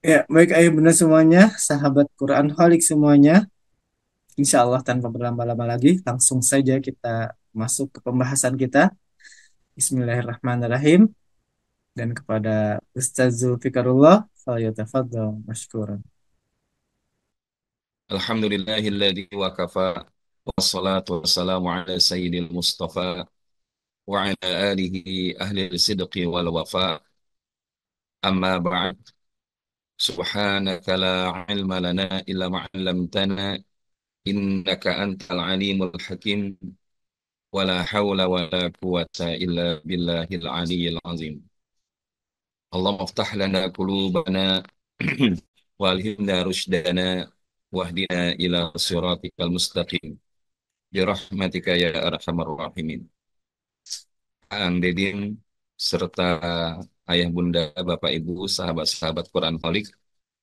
Ya, baik ayah bunda semuanya, sahabat Quran Halik semuanya. Insya Allah tanpa berlama-lama lagi, langsung saja kita masuk ke pembahasan kita. Bismillahirrahmanirrahim. Dan kepada Ustaz Zulfikarullah, falyatafadhal mashkuran. Alhamdulillahilladzi wa kafa wassalatu wassalamu ala sayyidil mustafa wa ala alihi ahli sidqi wal wafa amma ba'd subhanaka la ilma lana illa ma 'allamtana innaka antal alimul hakim wa la hawla wa la quwwata illa billahil aliyyil azim. Allahumma iftah lana qulubana walhimna rushdana wahdina ila siratikal mustaqim birahmatika ya arhamar rahimin. Kang Dedin serta ayah bunda bapak ibu sahabat-sahabat Quran Halik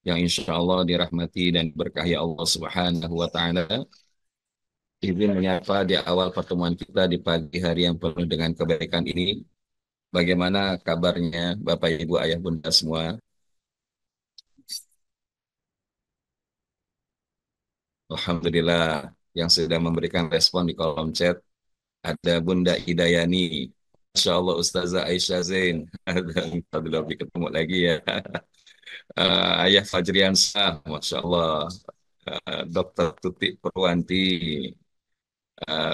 yang insya Allah dirahmati dan berkahi Allah Subhanahu wa Ta'ala. Izin menyapa di awal pertemuan kita di pagi hari yang penuh dengan kebaikan ini. Bagaimana kabarnya bapak ibu ayah bunda semua? Alhamdulillah yang sudah memberikan respon di kolom chat. Ada Bunda Hidayani. Masya Allah Ustazah Aisyah Zain. Alhamdulillah ketemu lagi ya. Ayah Fajriansah, Masya Allah. Dr. Tuti Purwanti,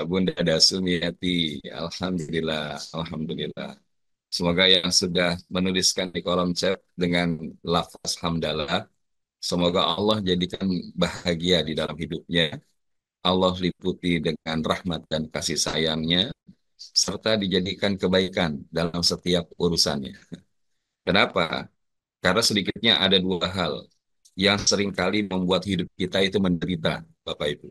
Bunda Dasumiati, Alhamdulillah, Alhamdulillah. Semoga yang sudah menuliskan di kolom chat dengan lafaz hamdalah, semoga Allah jadikan bahagia di dalam hidupnya. Allah liputi dengan rahmat dan kasih sayangnya, serta dijadikan kebaikan dalam setiap urusannya. Kenapa? Karena sedikitnya ada dua hal yang seringkali membuat hidup kita itu menderita, Bapak Ibu.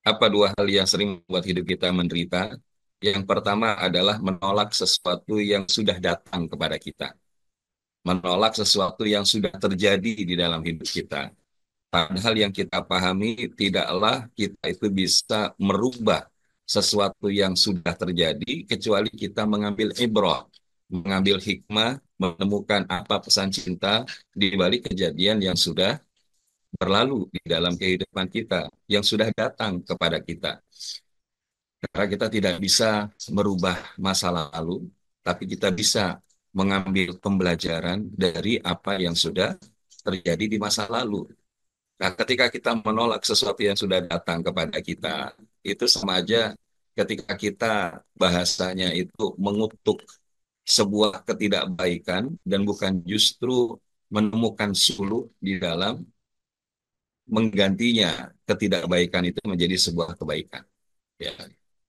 Apa dua hal yang sering membuat hidup kita menderita? Yang pertama adalah menolak sesuatu yang sudah datang kepada kita. Menolak sesuatu yang sudah terjadi di dalam hidup kita. Padahal yang kita pahami tidaklah kita itu bisa merubah sesuatu yang sudah terjadi kecuali kita mengambil ibrah, mengambil hikmah, menemukan apa pesan cinta di balik kejadian yang sudah berlalu di dalam kehidupan kita, yang sudah datang kepada kita. Karena kita tidak bisa merubah masa lalu, tapi kita bisa mengambil pembelajaran dari apa yang sudah terjadi di masa lalu. Nah, ketika kita menolak sesuatu yang sudah datang kepada kita, itu sama aja ketika kita bahasanya itu mengutuk sebuah ketidakbaikan dan bukan justru menemukan suluh di dalam menggantinya ketidakbaikan itu menjadi sebuah kebaikan. Ya.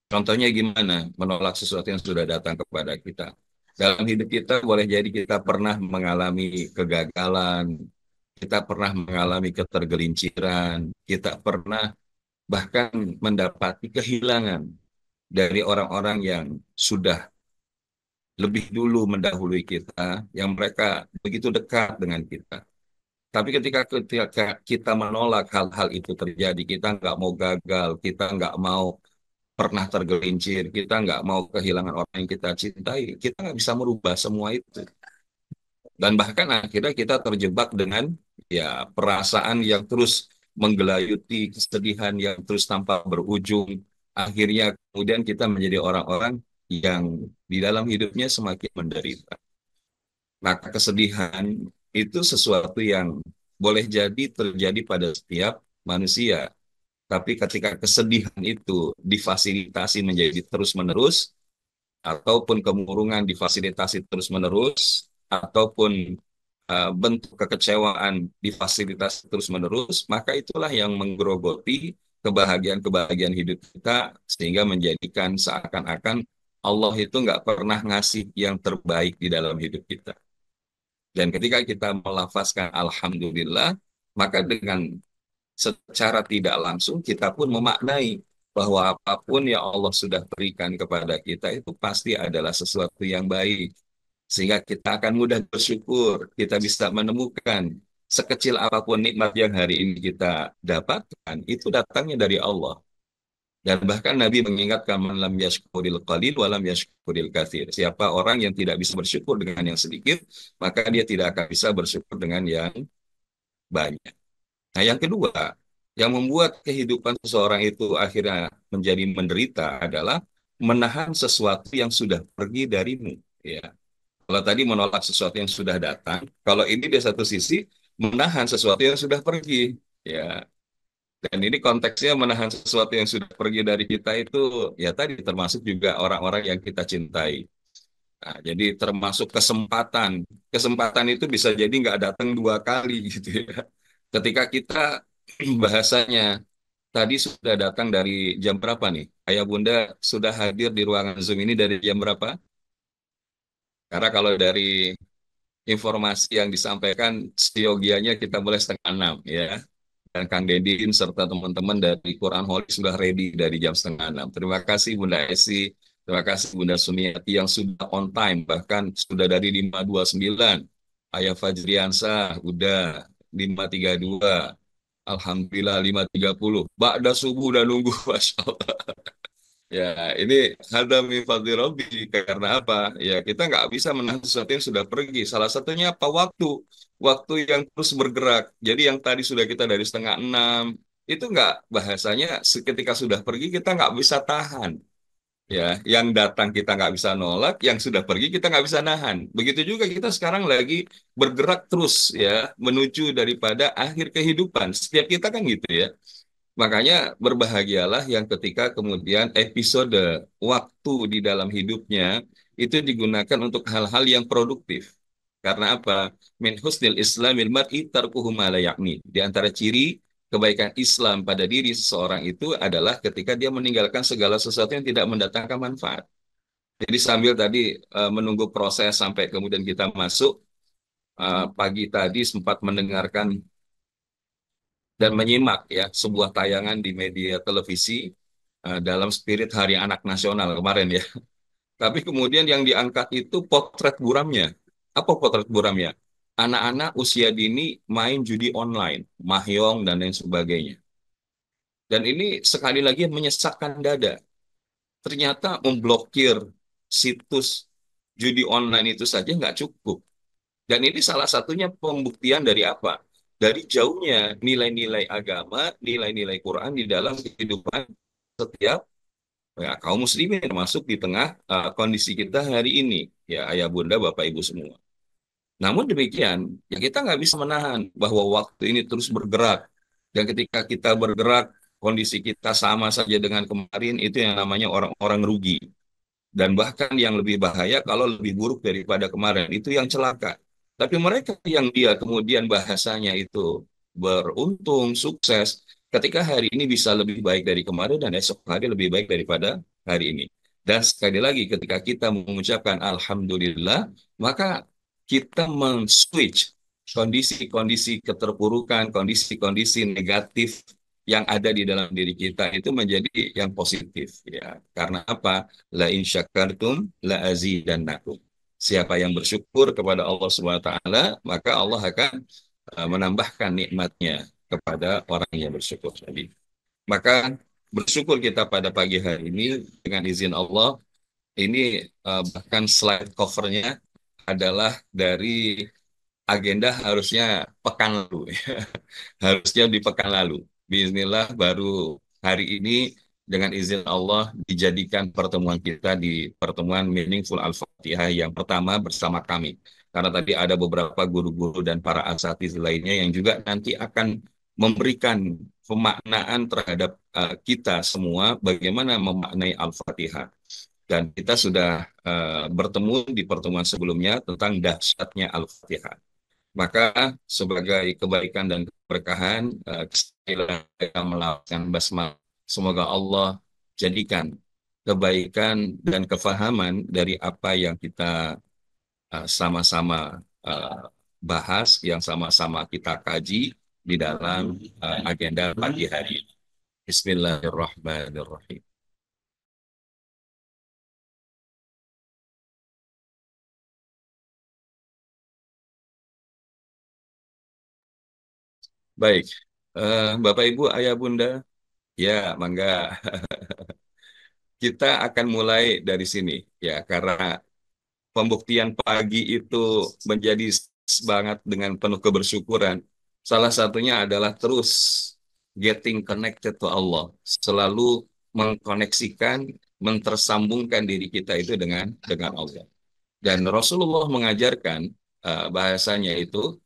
Contohnya gimana menolak sesuatu yang sudah datang kepada kita. Dalam hidup kita boleh jadi kita pernah mengalami kegagalan, kita pernah mengalami ketergelinciran, kita pernah bahkan mendapati kehilangan dari orang-orang yang sudah lebih dulu mendahului kita, yang mereka begitu dekat dengan kita. Tapi ketika kita menolak hal-hal itu terjadi, kita nggak mau gagal, kita nggak mau pernah tergelincir, kita nggak mau kehilangan orang yang kita cintai, kita nggak bisa merubah semua itu. Dan bahkan akhirnya kita terjebak dengan ya perasaan yang terus menggelayuti, kesedihan yang terus tanpa berujung. Akhirnya kemudian kita menjadi orang-orang yang di dalam hidupnya semakin menderita. Maka kesedihan itu sesuatu yang boleh jadi terjadi pada setiap manusia. Tapi ketika kesedihan itu difasilitasi menjadi terus-menerus, ataupun kemurungan difasilitasi terus-menerus, ataupun bentuk kekecewaan difasilitasi terus-menerus, maka itulah yang menggerogoti kebahagiaan-kebahagiaan hidup kita, sehingga menjadikan seakan-akan Allah itu nggak pernah ngasih yang terbaik di dalam hidup kita. Dan ketika kita melafazkan Alhamdulillah, maka dengan secara tidak langsung kita pun memaknai bahwa apapun yang Allah sudah berikan kepada kita itu pasti adalah sesuatu yang baik. Sehingga kita akan mudah bersyukur, kita bisa menemukan sekecil apapun nikmat yang hari ini kita dapatkan, itu datangnya dari Allah. Dan bahkan Nabi mengingatkan man lam yashkuril qalil wa lam yashkuril katsir. Siapa orang yang tidak bisa bersyukur dengan yang sedikit, maka dia tidak akan bisa bersyukur dengan yang banyak. Nah, yang kedua, yang membuat kehidupan seseorang itu akhirnya menjadi menderita adalah menahan sesuatu yang sudah pergi darimu. Ya. Kalau tadi menolak sesuatu yang sudah datang, kalau ini di satu sisi menahan sesuatu yang sudah pergi. Ya. Dan ini konteksnya menahan sesuatu yang sudah pergi dari kita itu, ya tadi termasuk juga orang-orang yang kita cintai. Nah, jadi termasuk kesempatan. Kesempatan itu bisa jadi nggak datang dua kali gitu ya. Ketika kita bahasanya tadi sudah datang dari jam berapa nih? Ayah Bunda sudah hadir di ruangan Zoom ini dari jam berapa? Karena kalau dari informasi yang disampaikan, siogianya kita mulai setengah enam ya. Dan Kang Dedin serta teman-teman dari Quran Holy sudah ready dari jam setengah enam. Terima kasih Bunda Esi, terima kasih Bunda Suniati yang sudah on time, bahkan sudah dari 529. Ayah Fajriansah udah 532. Alhamdulillah 530. Ba'da subuh udah nunggu, Masya Allah. Ya, ini hadza min fadli Rabbi. Karena apa? Ya, kita nggak bisa menahan sesuatu yang sudah pergi. Salah satunya apa? Waktu. Waktu yang terus bergerak. Jadi yang tadi sudah kita dari setengah enam, itu nggak bahasanya ketika sudah pergi kita nggak bisa tahan. Ya, yang datang kita nggak bisa nolak, yang sudah pergi kita nggak bisa nahan. Begitu juga kita sekarang lagi bergerak terus ya menuju daripada akhir kehidupan. Setiap kita kan gitu ya. Makanya berbahagialah yang ketika kemudian episode waktu di dalam hidupnya itu digunakan untuk hal-hal yang produktif. Karena apa? Min husnil islamil mar'i tarkuhu ma la ya'ni. Di antara ciri kebaikan Islam pada diri seseorang itu adalah ketika dia meninggalkan segala sesuatu yang tidak mendatangkan manfaat. Jadi sambil tadi menunggu proses sampai kemudian kita masuk, pagi tadi sempat mendengarkan dan menyimak ya sebuah tayangan di media televisi dalam spirit Hari Anak Nasional kemarin ya. Tapi kemudian yang diangkat itu potret buramnya. Apa potret buramnya? Anak-anak usia dini main judi online, mahjong dan lain sebagainya. Dan ini sekali lagi menyesakkan dada. Ternyata memblokir situs judi online itu saja nggak cukup. Dan ini salah satunya pembuktian dari apa? Dari jauhnya nilai-nilai agama, nilai-nilai Quran di dalam kehidupan setiap ya, kaum muslimin termasuk di tengah kondisi kita hari ini. Ya, ayah bunda, bapak ibu semua. Namun demikian, ya kita nggak bisa menahan bahwa waktu ini terus bergerak. Dan ketika kita bergerak, kondisi kita sama saja dengan kemarin, itu yang namanya orang-orang rugi. Dan bahkan yang lebih bahaya kalau lebih buruk daripada kemarin, itu yang celaka. Tapi mereka yang dia kemudian bahasanya itu beruntung, sukses, ketika hari ini bisa lebih baik dari kemarin dan esok hari lebih baik daripada hari ini. Dan sekali lagi ketika kita mengucapkan Alhamdulillah, maka kita men-switch kondisi-kondisi keterpurukan, kondisi-kondisi negatif yang ada di dalam diri kita itu menjadi yang positif ya. Karena apa? La in syakartum la azidannakum. Siapa yang bersyukur kepada Allah Subhanahu wa taala, maka Allah akan menambahkan nikmatnya kepada orang yang bersyukur tadi. Maka bersyukur kita pada pagi hari ini dengan izin Allah, ini bahkan slide covernya adalah dari agenda harusnya pekan lalu. Harusnya di pekan lalu. Bismillah baru hari ini dengan izin Allah dijadikan pertemuan kita di pertemuan Meaningful Al-Fatihah yang pertama bersama kami. Karena tadi ada beberapa guru-guru dan para asatiz lainnya yang juga nanti akan memberikan pemaknaan terhadap kita semua bagaimana memaknai Al-Fatihah. Dan kita sudah bertemu di pertemuan sebelumnya tentang dahsyatnya Al-Fatihah. Maka sebagai kebaikan dan keberkahan, kita melakukan basmalah. Semoga Allah jadikan kebaikan dan kefahaman dari apa yang kita sama-sama uh, bahas, yang sama-sama kita kaji di dalam agenda pagi hari ini. Bismillahirrahmanirrahim. Baik, Bapak Ibu, Ayah Bunda, ya mangga kita akan mulai dari sini ya karena pembuktian pagi itu menjadi semangat dengan penuh kebersyukuran. Salah satunya adalah terus getting connected to Allah, selalu mengkoneksikan, mentersambungkan diri kita itu dengan Allah. Dan Rasulullah mengajarkan bahasanya itu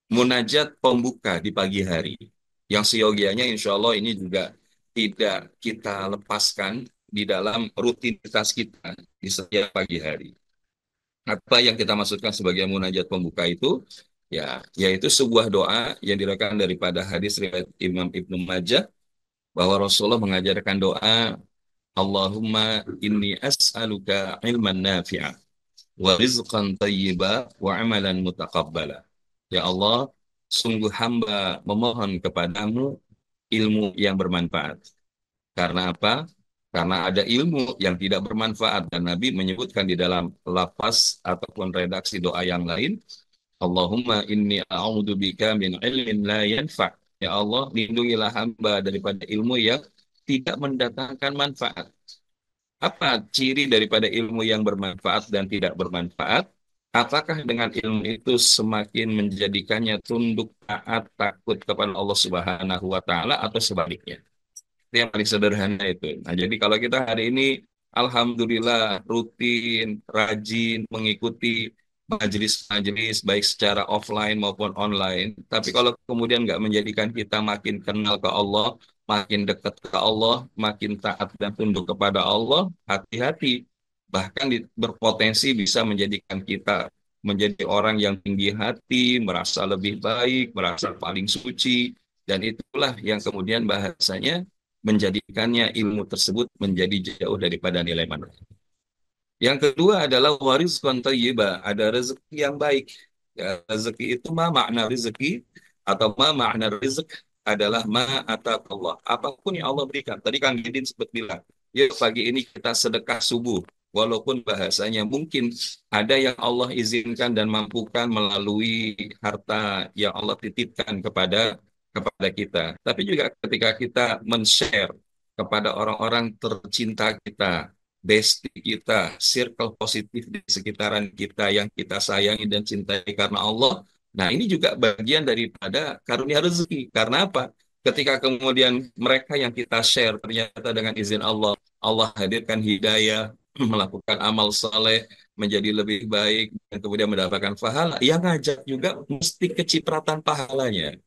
munajat pembuka di pagi hari. Yang seyogianya insya Allah ini juga tidak kita lepaskan di dalam rutinitas kita di setiap pagi hari. Apa yang kita maksudkan sebagai munajat pembuka itu? Ya, yaitu sebuah doa yang diriwayatkan daripada hadis riwayat Imam Ibnu Majah bahwa Rasulullah mengajarkan doa Allahumma inni as'aluka ilman nafi'a wa rizqan tayyiba wa amalan mutaqabbala. Ya Allah, sungguh hamba memohon kepadamu ilmu yang bermanfaat. Karena apa? Karena ada ilmu yang tidak bermanfaat dan Nabi menyebutkan di dalam lafaz ataupun redaksi doa yang lain, Allahumma inni a'udzubika min ilmin la yanfa'. Ya Allah, lindungilah hamba daripada ilmu yang tidak mendatangkan manfaat. Apa ciri daripada ilmu yang bermanfaat dan tidak bermanfaat? Apakah dengan ilmu itu semakin menjadikannya tunduk taat takut kepada Allah Subhanahu wa taala atau sebaliknya? Itu yang paling sederhana itu. Nah, jadi kalau kita hari ini alhamdulillah rutin, rajin mengikuti majelis-majelis baik secara offline maupun online, tapi kalau kemudian nggak menjadikan kita makin kenal ke Allah, makin dekat ke Allah, makin taat dan tunduk kepada Allah, hati-hati. Bahkan berpotensi bisa menjadikan kita menjadi orang yang tinggi hati, merasa lebih baik, merasa paling suci, dan itulah yang kemudian bahasanya menjadikannya ilmu tersebut menjadi jauh daripada nilai manusia. Yang kedua adalah warizqan thayyiba, ada rezeki yang baik. Ya, rezeki itu makna rezeki atau makna rezek adalah ataqallah. Apapun yang Allah berikan. Tadi Kang Didin sempat bilang, ya pagi ini kita sedekah subuh. Walaupun bahasanya mungkin ada yang Allah izinkan dan mampukan melalui harta yang Allah titipkan kepada kita. Tapi juga ketika kita men-share kepada orang-orang tercinta kita, bestie kita, circle positif di sekitaran kita yang kita sayangi dan cintai karena Allah. Nah, ini juga bagian daripada karunia rezeki. Karena apa? Ketika kemudian mereka yang kita share ternyata dengan izin Allah, Allah hadirkan hidayah, melakukan amal saleh, menjadi lebih baik, dan kemudian mendapatkan pahala. Yang ngajak juga mesti kecipratan pahalanya.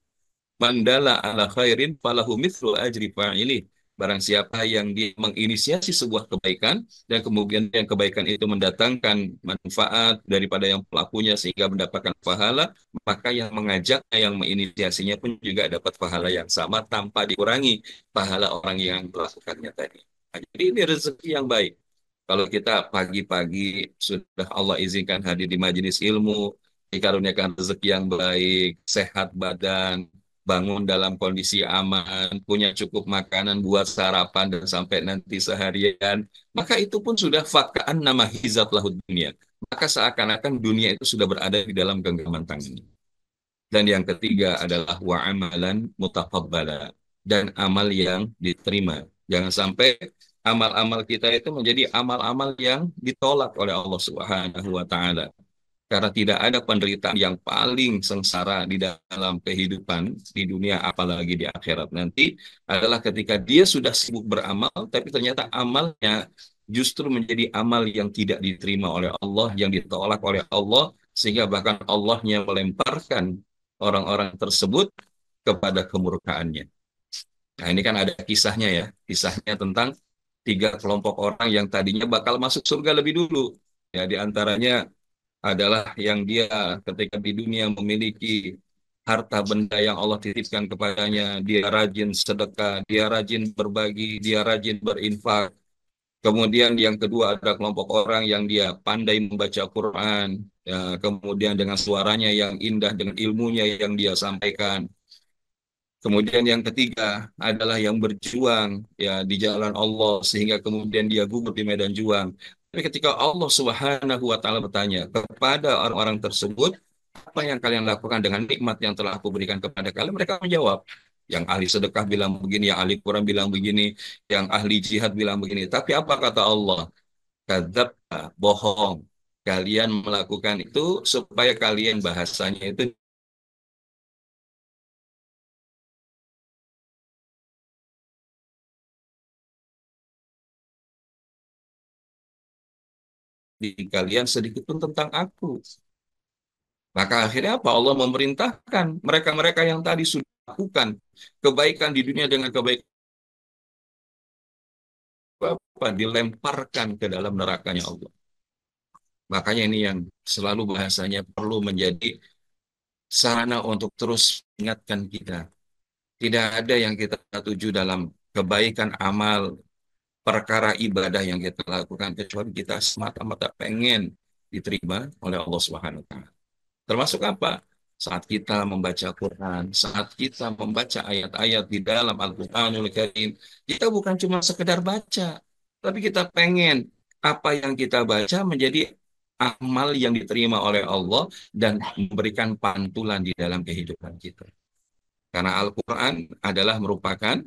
Mandala ala khairin falahu mithlu ajri fa'ilih. Barang siapa yang dia menginisiasi sebuah kebaikan dan kemudian yang kebaikan itu mendatangkan manfaat daripada yang pelakunya sehingga mendapatkan pahala, maka yang mengajaknya, yang menginisiasinya pun juga dapat pahala yang sama tanpa dikurangi pahala orang yang melakukannya tadi. Nah, jadi ini rezeki yang baik. Kalau kita pagi-pagi sudah Allah izinkan hadir di majelis ilmu, dikaruniakan rezeki yang baik, sehat badan, bangun dalam kondisi aman, punya cukup makanan buat sarapan dan sampai nanti seharian, maka itu pun sudah fakaan nama hizab lahud dunia. Maka seakan-akan dunia itu sudah berada di dalam genggaman tangan. Dan yang ketiga adalah wa amalan mutaqabbala, dan amal yang diterima. Jangan sampai amal-amal kita itu menjadi amal-amal yang ditolak oleh Allah Subhanahu wa taala. Karena tidak ada penderitaan yang paling sengsara di dalam kehidupan di dunia, apalagi di akhirat nanti, adalah ketika dia sudah sibuk beramal, tapi ternyata amalnya justru menjadi amal yang tidak diterima oleh Allah, yang ditolak oleh Allah, sehingga bahkan Allahnya melemparkan orang-orang tersebut kepada kemurkaannya. Nah, ini kan ada kisahnya ya, kisahnya tentang tiga kelompok orang yang tadinya bakal masuk surga lebih dulu. Ya, di antaranya adalah yang dia ketika di dunia memiliki harta benda yang Allah titipkan kepadanya, dia rajin sedekah, dia rajin berbagi, dia rajin berinfak. Kemudian yang kedua ada kelompok orang yang dia pandai membaca Quran, ya, kemudian dengan suaranya yang indah, dengan ilmunya yang dia sampaikan. Kemudian yang ketiga adalah yang berjuang ya di jalan Allah sehingga kemudian dia gugur di medan juang. Tapi ketika Allah Subhanahu wa taala bertanya kepada orang-orang tersebut, apa yang kalian lakukan dengan nikmat yang telah aku berikan kepada kalian? Mereka menjawab, yang ahli sedekah bilang begini, yang ahli Quran bilang begini, yang ahli jihad bilang begini. Tapi apa kata Allah? Kadzabta, bohong. Kalian melakukan itu supaya kalian bahasanya itu di kalian sedikit pun tentang aku. Maka akhirnya apa? Allah memerintahkan mereka-mereka yang tadi sudah lakukan kebaikan di dunia dengan kebaikan apa? Dilemparkan ke dalam nerakanya Allah. Makanya ini yang selalu bahasanya perlu menjadi sarana untuk terus ingatkan kita. Tidak ada yang kita tuju dalam kebaikan amal, perkara ibadah yang kita lakukan kecuali kita semata-mata pengen diterima oleh Allah Subhanahu wa taala. Termasuk apa? Saat kita membaca Quran, saat kita membaca ayat-ayat di dalam Al-Qur'anul Karim, kita bukan cuma sekedar baca, tapi kita pengen apa yang kita baca menjadi amal yang diterima oleh Allah dan memberikan pantulan di dalam kehidupan kita. Karena Al-Quran adalah merupakan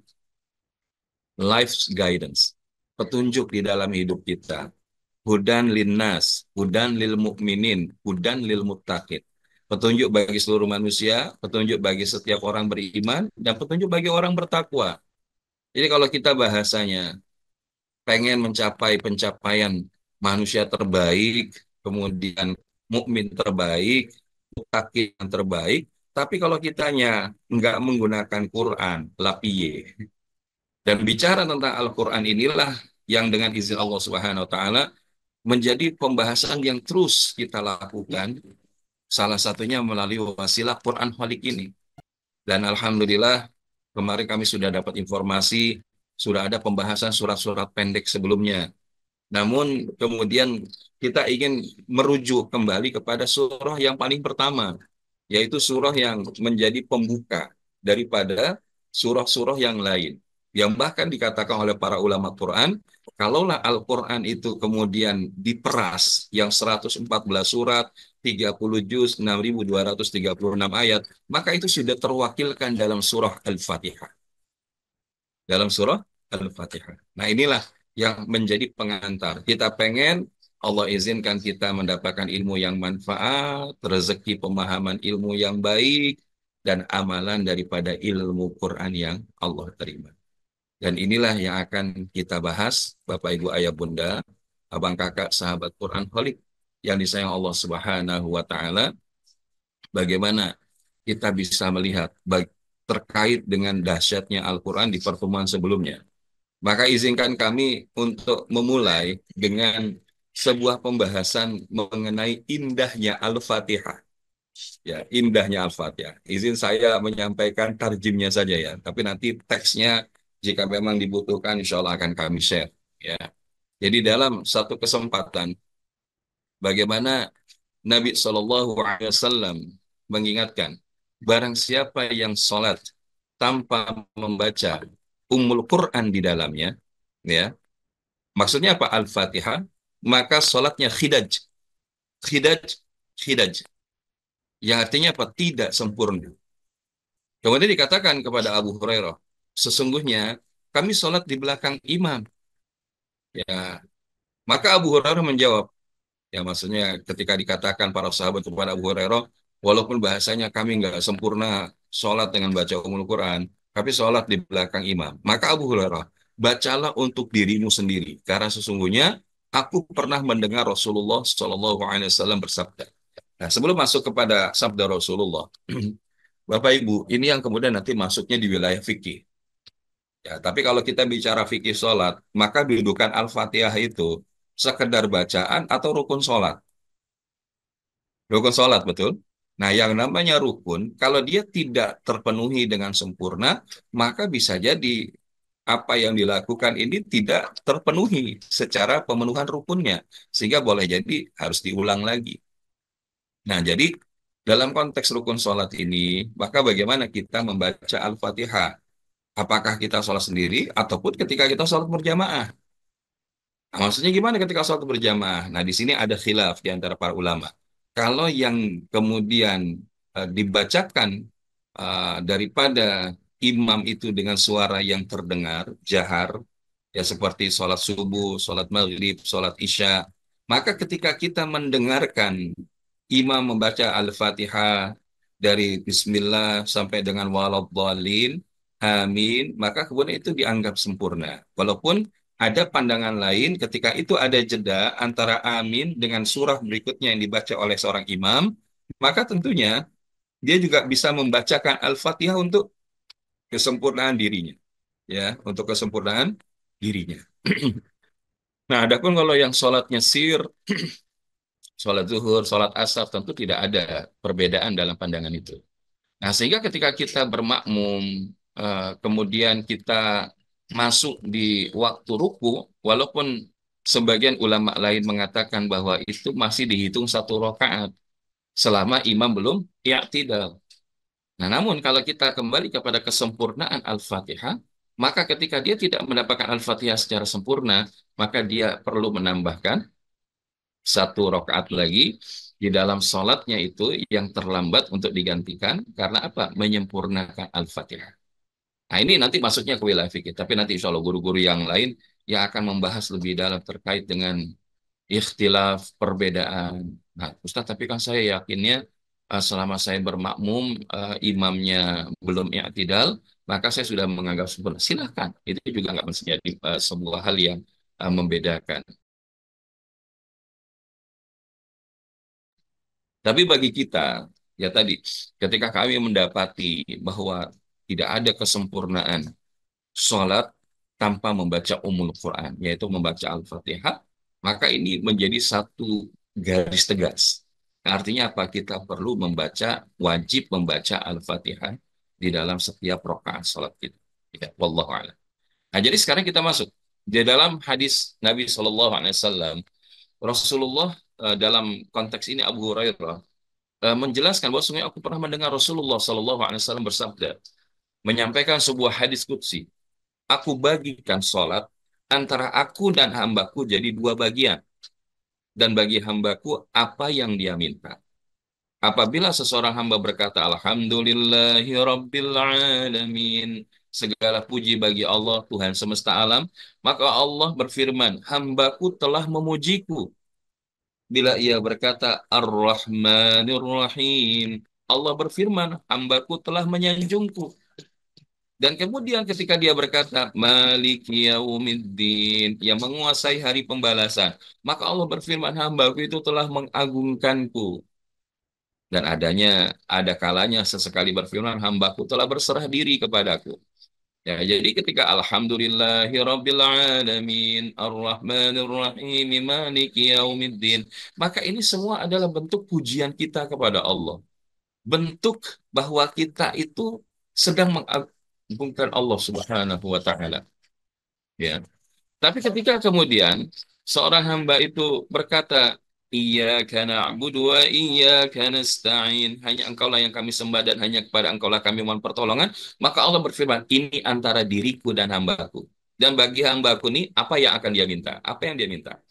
life guidance, petunjuk di dalam hidup kita. Hudan linnas, hudan lil mukminin, hudan lil muttaqin. Petunjuk bagi seluruh manusia, petunjuk bagi setiap orang beriman, dan petunjuk bagi orang bertakwa. Jadi kalau kita bahasanya pengen mencapai pencapaian manusia terbaik, kemudian mukmin terbaik, muttaqin yang terbaik, tapi kalau kitanya nggak menggunakan Quran, lapiye. Dan bicara tentang Al-Quran inilah yang dengan izin Allah Subhanahu wa taala menjadi pembahasan yang terus kita lakukan, salah satunya melalui wasilah Quran Halik ini. Dan alhamdulillah kemarin kami sudah dapat informasi, sudah ada pembahasan surat-surat pendek sebelumnya. Namun kemudian kita ingin merujuk kembali kepada surah yang paling pertama, yaitu surah yang menjadi pembuka daripada surah-surah yang lain. Yang bahkan dikatakan oleh para ulama Quran, kalaulah Al-Quran itu kemudian diperas, yang 114 surat, 30 juz, 6.236 ayat, maka itu sudah terwakilkan dalam surah Al-Fatihah. Dalam surah Al-Fatihah. Nah inilah yang menjadi pengantar. Kita pengen Allah izinkan kita mendapatkan ilmu yang manfaat, rezeki pemahaman ilmu yang baik, dan amalan daripada ilmu Quran yang Allah terima. Dan inilah yang akan kita bahas, Bapak Ibu Ayah Bunda, Abang Kakak Sahabat Quran Kholik, yang disayang Allah Subhanahu wa Ta'ala, bagaimana kita bisa melihat terkait dengan dahsyatnya Al-Quran di pertemuan sebelumnya. Maka izinkan kami untuk memulai dengan sebuah pembahasan mengenai indahnya Al-Fatihah. Ya, indahnya Al-Fatihah. Izin saya menyampaikan tarjimnya saja ya, tapi nanti teksnya jika memang dibutuhkan insya Allah akan kami share. Ya. Jadi dalam satu kesempatan, bagaimana Nabi SAW mengingatkan, barang siapa yang sholat tanpa membaca Ummul Quran di dalamnya, ya, maksudnya apa Al-Fatihah, maka sholatnya khidaj, khidaj, khidaj, yang artinya apa? Tidak sempurna. Kemudian dikatakan kepada Abu Hurairah, sesungguhnya kami sholat di belakang imam. Ya, maka Abu Hurairah menjawab, ya maksudnya ketika dikatakan para sahabat kepada Abu Hurairah, walaupun bahasanya kami nggak sempurna sholat dengan baca Ummul Quran, tapi sholat di belakang imam. Maka Abu Hurairah, bacalah untuk dirimu sendiri, karena sesungguhnya aku pernah mendengar Rasulullah Shallallahu Alaihi Wasallam bersabda. Nah, sebelum masuk kepada sabda Rasulullah, Bapak Ibu, ini yang kemudian nanti masuknya di wilayah fikih. Ya, tapi kalau kita bicara fikih sholat, maka dudukan Al-Fatihah itu sekedar bacaan atau rukun sholat. Rukun sholat, betul. Nah, yang namanya rukun, kalau dia tidak terpenuhi dengan sempurna, maka bisa jadi apa yang dilakukan ini tidak terpenuhi secara pemenuhan rukunnya. Sehingga boleh jadi harus diulang lagi. Nah, jadi dalam konteks rukun sholat ini, maka bagaimana kita membaca Al-Fatihah? Apakah kita sholat sendiri ataupun ketika kita sholat berjamaah? Nah, maksudnya gimana ketika sholat berjamaah? Nah, di sini ada khilaf di antara para ulama. Kalau yang kemudian dibacakan daripada imam itu dengan suara yang terdengar, jahar, ya seperti sholat subuh, sholat maghrib, sholat isya, maka ketika kita mendengarkan imam membaca Al-Fatihah dari Bismillah sampai dengan waladhdallin, amin, maka kemudian itu dianggap sempurna. Walaupun ada pandangan lain ketika itu ada jeda antara amin dengan surah berikutnya yang dibaca oleh seorang imam, maka tentunya dia juga bisa membacakan Al-Fatihah untuk kesempurnaan dirinya, ya, untuk kesempurnaan dirinya. Nah, adapun kalau yang sholatnya sir, sholat zuhur, sholat asar, tentu tidak ada perbedaan dalam pandangan itu. Nah, sehingga ketika kita bermakmum, kemudian kita masuk di waktu ruku, walaupun sebagian ulama lain mengatakan bahwa itu masih dihitung satu rakaat selama imam belum i'tidal. Nah, namun kalau kita kembali kepada kesempurnaan Al-Fatihah, maka ketika dia tidak mendapatkan Al-Fatihah secara sempurna, maka dia perlu menambahkan satu rakaat lagi di dalam sholatnya itu yang terlambat untuk digantikan karena apa? Menyempurnakan Al-Fatihah. Nah, ini nanti masuknya ke wilayah fikih, tapi nanti insya Allah guru-guru yang lain yang akan membahas lebih dalam terkait dengan ikhtilaf perbedaan. Nah, Ustaz, tapi kan saya yakinnya selama saya bermakmum imamnya belum i'tidal, maka saya sudah menganggap sempurna. Silahkan, itu juga nggak menjadi sebuah hal yang membedakan. Tapi bagi kita, ya tadi, ketika kami mendapati bahwa tidak ada kesempurnaan sholat tanpa membaca Ummul Quran, yaitu membaca Al-Fatihah, maka ini menjadi satu garis tegas. Artinya apa? Kita perlu membaca, wajib membaca Al-Fatihah di dalam setiap rakaat sholat kita. Ya, wallahu a'lam. Nah, jadi sekarang kita masuk. Di dalam hadis Nabi SAW, Rasulullah dalam konteks ini Abu Hurairah menjelaskan bahwa sungguh aku pernah mendengar Rasulullah SAW bersabda, menyampaikan sebuah hadis qudsi. Aku bagikan sholat antara aku dan hambaku jadi dua bagian. Dan bagi hambaku apa yang dia minta. Apabila seseorang hamba berkata, Alhamdulillahi Rabbil Alamin. Segala puji bagi Allah, Tuhan semesta alam. Maka Allah berfirman, hambaku telah memujiku. Bila ia berkata, Ar-Rahmanir Rahim. Allah berfirman, hambaku telah menyanjungku. Dan kemudian ketika dia berkata, Maliki Yaumiddin, yang menguasai hari pembalasan, maka Allah berfirman, hambaku itu telah mengagungkanku. Dan ada kalanya sesekali berfirman, hambaku telah berserah diri kepadaku. Ya, jadi ketika Alhamdulillahi Rabbil Alamin, Ar-Rahmanir Rahim, Maliki Yaumiddin, maka ini semua adalah bentuk pujian kita kepada Allah. Bentuk bahwa kita itu sedang mengagungkan Allah Subhanahu wa taala, ya. Tapi ketika kemudian seorang hamba itu berkata, Iyyaka na'budu wa iyyaka nasta'in, hanya Engkaulah yang kami sembah dan hanya kepada Engkaulah kami mohon pertolongan, maka Allah berfirman, ini antara diriku dan hambaku. Dan bagi hambaku ini apa yang akan dia minta? Apa yang dia minta?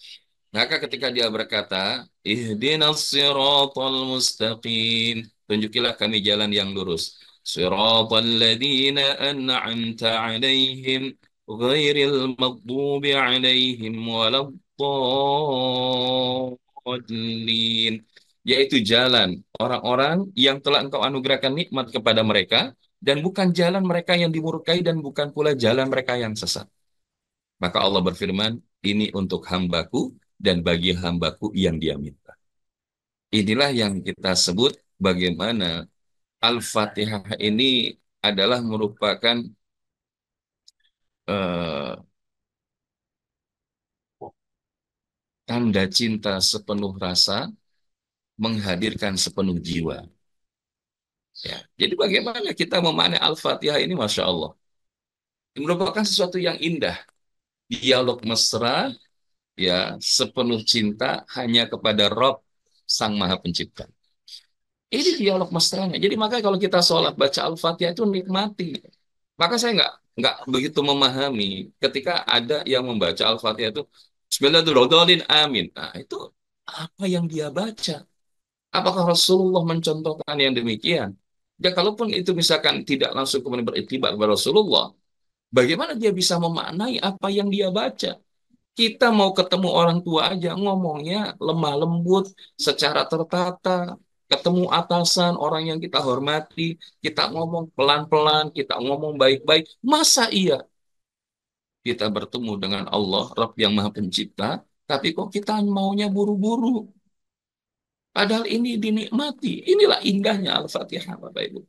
Maka ketika dia berkata, Ihdinas siratal mustaqim, tunjukilah kami jalan yang lurus. Siratal ladzina an'amta alaihim, ghairil maghdubi alaihim waladdallin. Yaitu jalan orang-orang yang telah engkau anugerahkan nikmat kepada mereka, dan bukan jalan mereka yang dimurkai, dan bukan pula jalan mereka yang sesat. Maka Allah berfirman, ini untuk hambaku dan bagi hambaku yang dia minta. Inilah yang kita sebut bagaimana Al-Fatihah ini adalah merupakan eh, tanda cinta sepenuh rasa, menghadirkan sepenuh jiwa. Ya. Jadi bagaimana kita memaknai Al-Fatihah ini, Masya Allah. Ini merupakan sesuatu yang indah. Dialog mesra, ya, sepenuh cinta hanya kepada Rob, Sang Maha Pencipta. Ini dialog mesranya. Jadi makanya kalau kita sholat baca Al-Fatihah itu nikmati. Maka saya nggak begitu memahami ketika ada yang membaca Al-Fatihah itu Bismillahirrahmanirrahim, amin. Nah, itu apa yang dia baca? Apakah Rasulullah mencontohkan yang demikian? Ya, kalaupun itu misalkan tidak langsung kemudian beriktibar kepada Rasulullah, bagaimana dia bisa memaknai apa yang dia baca? Kita mau ketemu orang tua aja ngomongnya lemah lembut, secara tertata. Ketemu atasan, orang yang kita hormati, kita ngomong pelan-pelan, kita ngomong baik-baik. Masa iya kita bertemu dengan Allah, Rabb yang Maha Pencipta, tapi kok kita maunya buru-buru. Padahal ini dinikmati. Inilah indahnya Al-Fatihah, Bapak Ibu.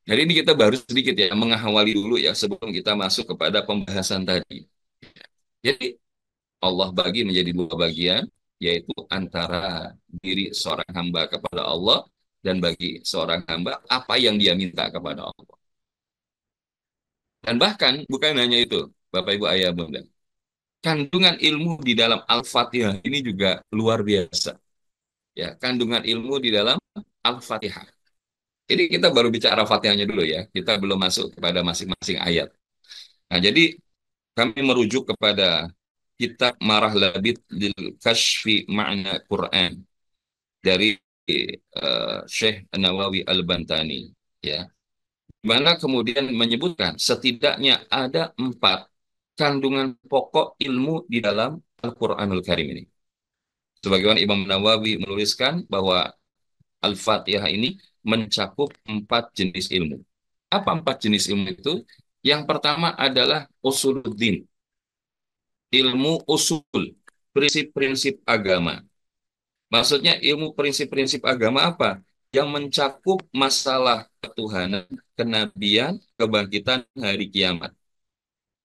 Jadi ini kita baru sedikit ya, mengawali dulu ya sebelum kita masuk kepada pembahasan tadi. Jadi Allah bagi menjadi dua bagian, yaitu antara diri seorang hamba kepada Allah dan bagi seorang hamba apa yang dia minta kepada Allah. Dan bahkan bukan hanya itu, Bapak Ibu Ayah Bunda. Kandungan ilmu di dalam Al-Fatihah ini juga luar biasa. Ya, kandungan ilmu di dalam Al-Fatihah. Jadi kita baru bicara Fatihahnya dulu ya. Kita belum masuk kepada masing-masing ayat. Nah, jadi kami merujuk kepada kitab Marah Labid lil Kashfi Ma'na Quran dari Syekh Nawawi Al-Bantani, ya, mana kemudian menyebutkan setidaknya ada 4 kandungan pokok ilmu di dalam Al-Quranul Karim ini. Sebagaimana Imam Nawawi menuliskan bahwa Al-Fatihah ini mencakup 4 jenis ilmu. Apa 4 jenis ilmu itu? Yang pertama adalah usuluddin, ilmu usul, prinsip-prinsip agama. Maksudnya ilmu prinsip-prinsip agama apa? Yang mencakup masalah ketuhanan, kenabian, kebangkitan hari kiamat.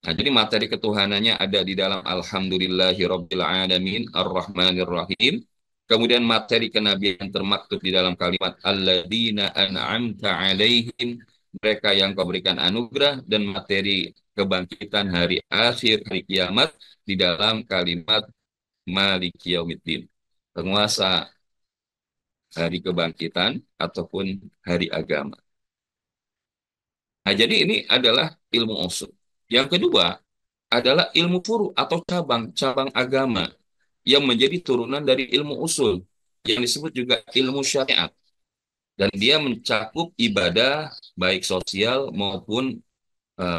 Nah, jadi materi ketuhanannya ada di dalam Alhamdulillahi Rabbil Alamin Ar-Rahmanir Rahim. Kemudian materi kenabian termaktub di dalam kalimat Alladzina an'amta alaihim, mereka yang kau berikan anugerah, dan materi kebangkitan hari akhir, hari kiamat di dalam kalimat Maliki Yaumiddin, penguasa hari kebangkitan ataupun hari agama. Nah, jadi ini adalah ilmu usul. Yang kedua adalah ilmu furu atau cabang-cabang agama yang menjadi turunan dari ilmu usul yang disebut juga ilmu syariat. Dan dia mencakup ibadah baik sosial maupun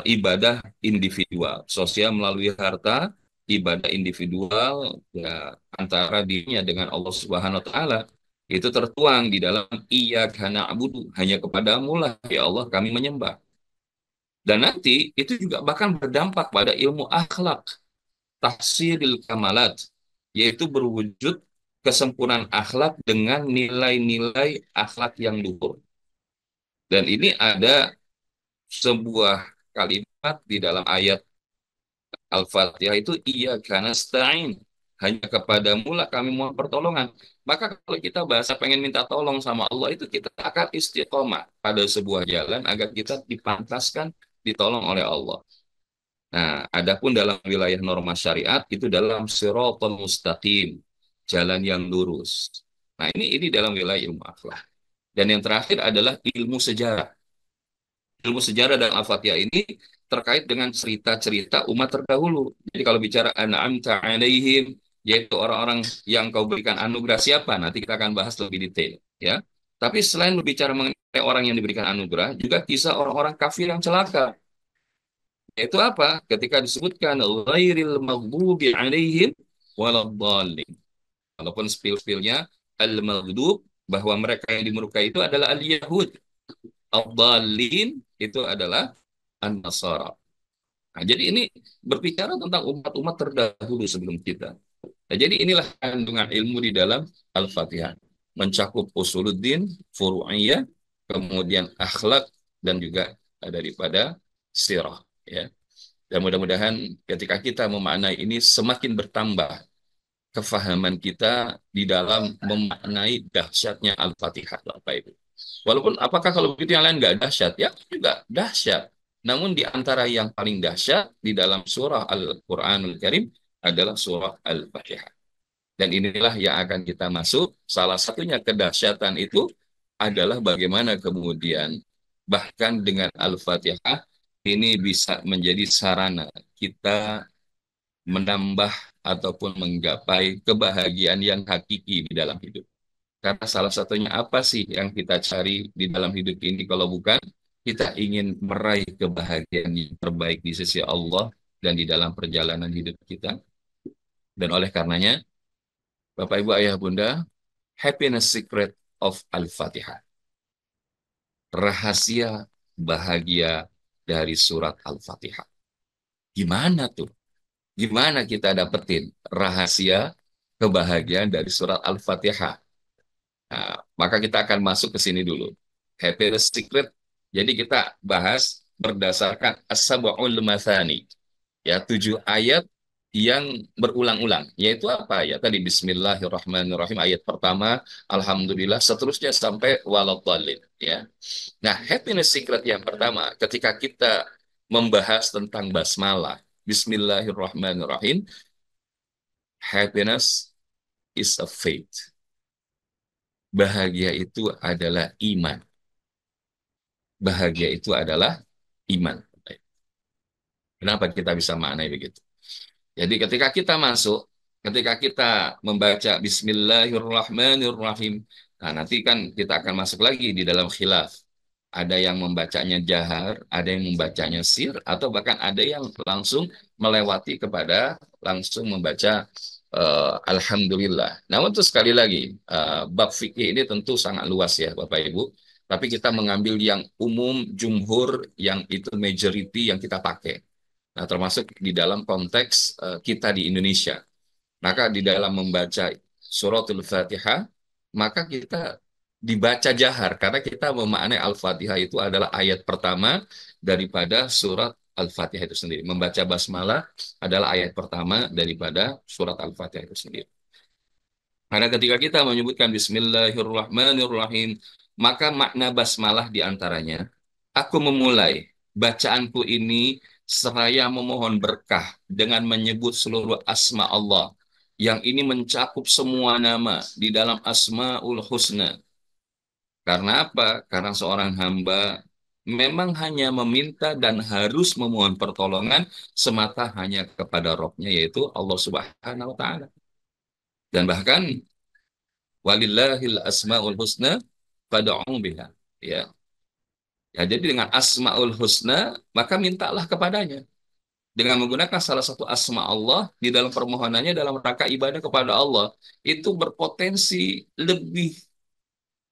ibadah individual. Sosial melalui harta, ibadah individual ya, antara dirinya dengan Allah Subhanahu wa taala itu tertuang di dalam iyyaka na'budu, hanya kepadamu lah ya Allah kami menyembah. Dan nanti itu juga bahkan berdampak pada ilmu akhlak, tahsiril kamalat, yaitu berwujud kesempurnaan akhlak dengan nilai-nilai akhlak yang luhur. Dan ini ada sebuah kalimat di dalam ayat Al-Fatihah itu iya karena stain, hanya kepadamu lah kami mohon pertolongan. Maka kalau kita bahasa pengen minta tolong sama Allah itu kita akan istiqomah pada sebuah jalan agar kita dipantaskan ditolong oleh Allah. Nah, adapun dalam wilayah norma syariat itu dalam siratal mustaqim, jalan yang lurus. Nah, ini dalam wilayah ilmu akhlak. Dan yang terakhir adalah ilmu sejarah. Ilmu sejarah dan Al-Fatihah ini terkait dengan cerita-cerita umat terdahulu. Jadi kalau bicara an'amta alaihim, yaitu orang-orang yang kau berikan anugerah siapa, nanti kita akan bahas lebih detail, ya. Tapi selain berbicara mengenai orang yang diberikan anugerah, juga kisah orang-orang kafir yang celaka. Yaitu apa? Ketika disebutkan ghairil maghdubi alaihim waladhdallin. Walaupun spill-spillnya al-maghdub, bahwa mereka yang dimurkai itu adalah al-Yahud. Al-Dhalin itu adalah An-Nasara. Nah, jadi ini berbicara tentang umat-umat terdahulu sebelum kita. Nah, jadi inilah kandungan ilmu di dalam Al-Fatihah. Mencakup usuluddin, furu'iyah, kemudian akhlak, dan juga daripada sirah. Ya. Dan mudah-mudahan ketika kita memaknai ini semakin bertambah kefahaman kita di dalam memaknai dahsyatnya Al-Fatihah, Bapak Ibu. Walaupun apakah kalau begitu yang lain nggak dahsyat? Ya juga dahsyat. Namun di antara yang paling dahsyat di dalam surah Al-Quranul Karim adalah surah Al-Fatihah. Dan inilah yang akan kita masuk. Salah satunya kedahsyatan itu adalah bagaimana kemudian bahkan dengan Al-Fatihah ini bisa menjadi sarana kita menambah ataupun menggapai kebahagiaan yang hakiki di dalam hidup. Karena salah satunya apa sih yang kita cari di dalam hidup ini kalau bukan kita ingin meraih kebahagiaan yang terbaik di sisi Allah dan di dalam perjalanan hidup kita. Dan oleh karenanya, Bapak Ibu Ayah Bunda, happiness secret of Al-Fatihah. Rahasia bahagia dari surat Al-Fatihah. Gimana tuh? Gimana kita dapetin rahasia kebahagiaan dari surat Al-Fatihah? Nah, maka kita akan masuk ke sini dulu. Happiness Secret. Jadi kita bahas berdasarkan As-Sab'ul Mathani. Ya, 7 ayat yang berulang-ulang. Yaitu apa ya? Tadi Bismillahirrahmanirrahim ayat pertama, Alhamdulillah, seterusnya sampai waladhdallin. Ya. Nah, happiness secret yang pertama, ketika kita membahas tentang basmalah, Bismillahirrahmanirrahim, happiness is a faith. Bahagia itu adalah iman. Bahagia itu adalah iman. Kenapa kita bisa maknai begitu? Jadi ketika kita membaca Bismillahirrahmanirrahim, nah nanti kan kita akan masuk lagi di dalam khilaf. Ada yang membacanya jahar, ada yang membacanya sir, atau bahkan ada yang langsung melewati kepada langsung membaca Alhamdulillah. Namun itu sekali lagi, bab fikih ini tentu sangat luas ya Bapak Ibu. Tapi kita mengambil yang umum, jumhur, yang itu majority yang kita pakai. Nah, termasuk di dalam konteks kita di Indonesia. Maka di dalam membaca suratul Fatihah, maka kita dibaca jahar karena kita memaknai Al-Fatihah itu adalah ayat pertama daripada surat Al-Fatihah itu sendiri. Membaca basmalah adalah ayat pertama daripada surat Al-Fatihah itu sendiri. Karena ketika kita menyebutkan Bismillahirrahmanirrahim, maka makna basmalah diantaranya, aku memulai bacaanku ini seraya memohon berkah dengan menyebut seluruh asma Allah, yang ini mencakup semua nama di dalam Asmaul Husna. Karena apa? Karena seorang hamba memang hanya meminta dan harus memohon pertolongan semata hanya kepada Rabb-Nya, yaitu Allah Subhanahu wa Ta'ala. Dan bahkan walillahil asmaul husna fad'u biha. Ya. Ya, jadi dengan asmaul husna maka mintalah kepadanya. Dengan menggunakan salah satu asma Allah di dalam permohonannya dalam rangka ibadah kepada Allah, itu berpotensi lebih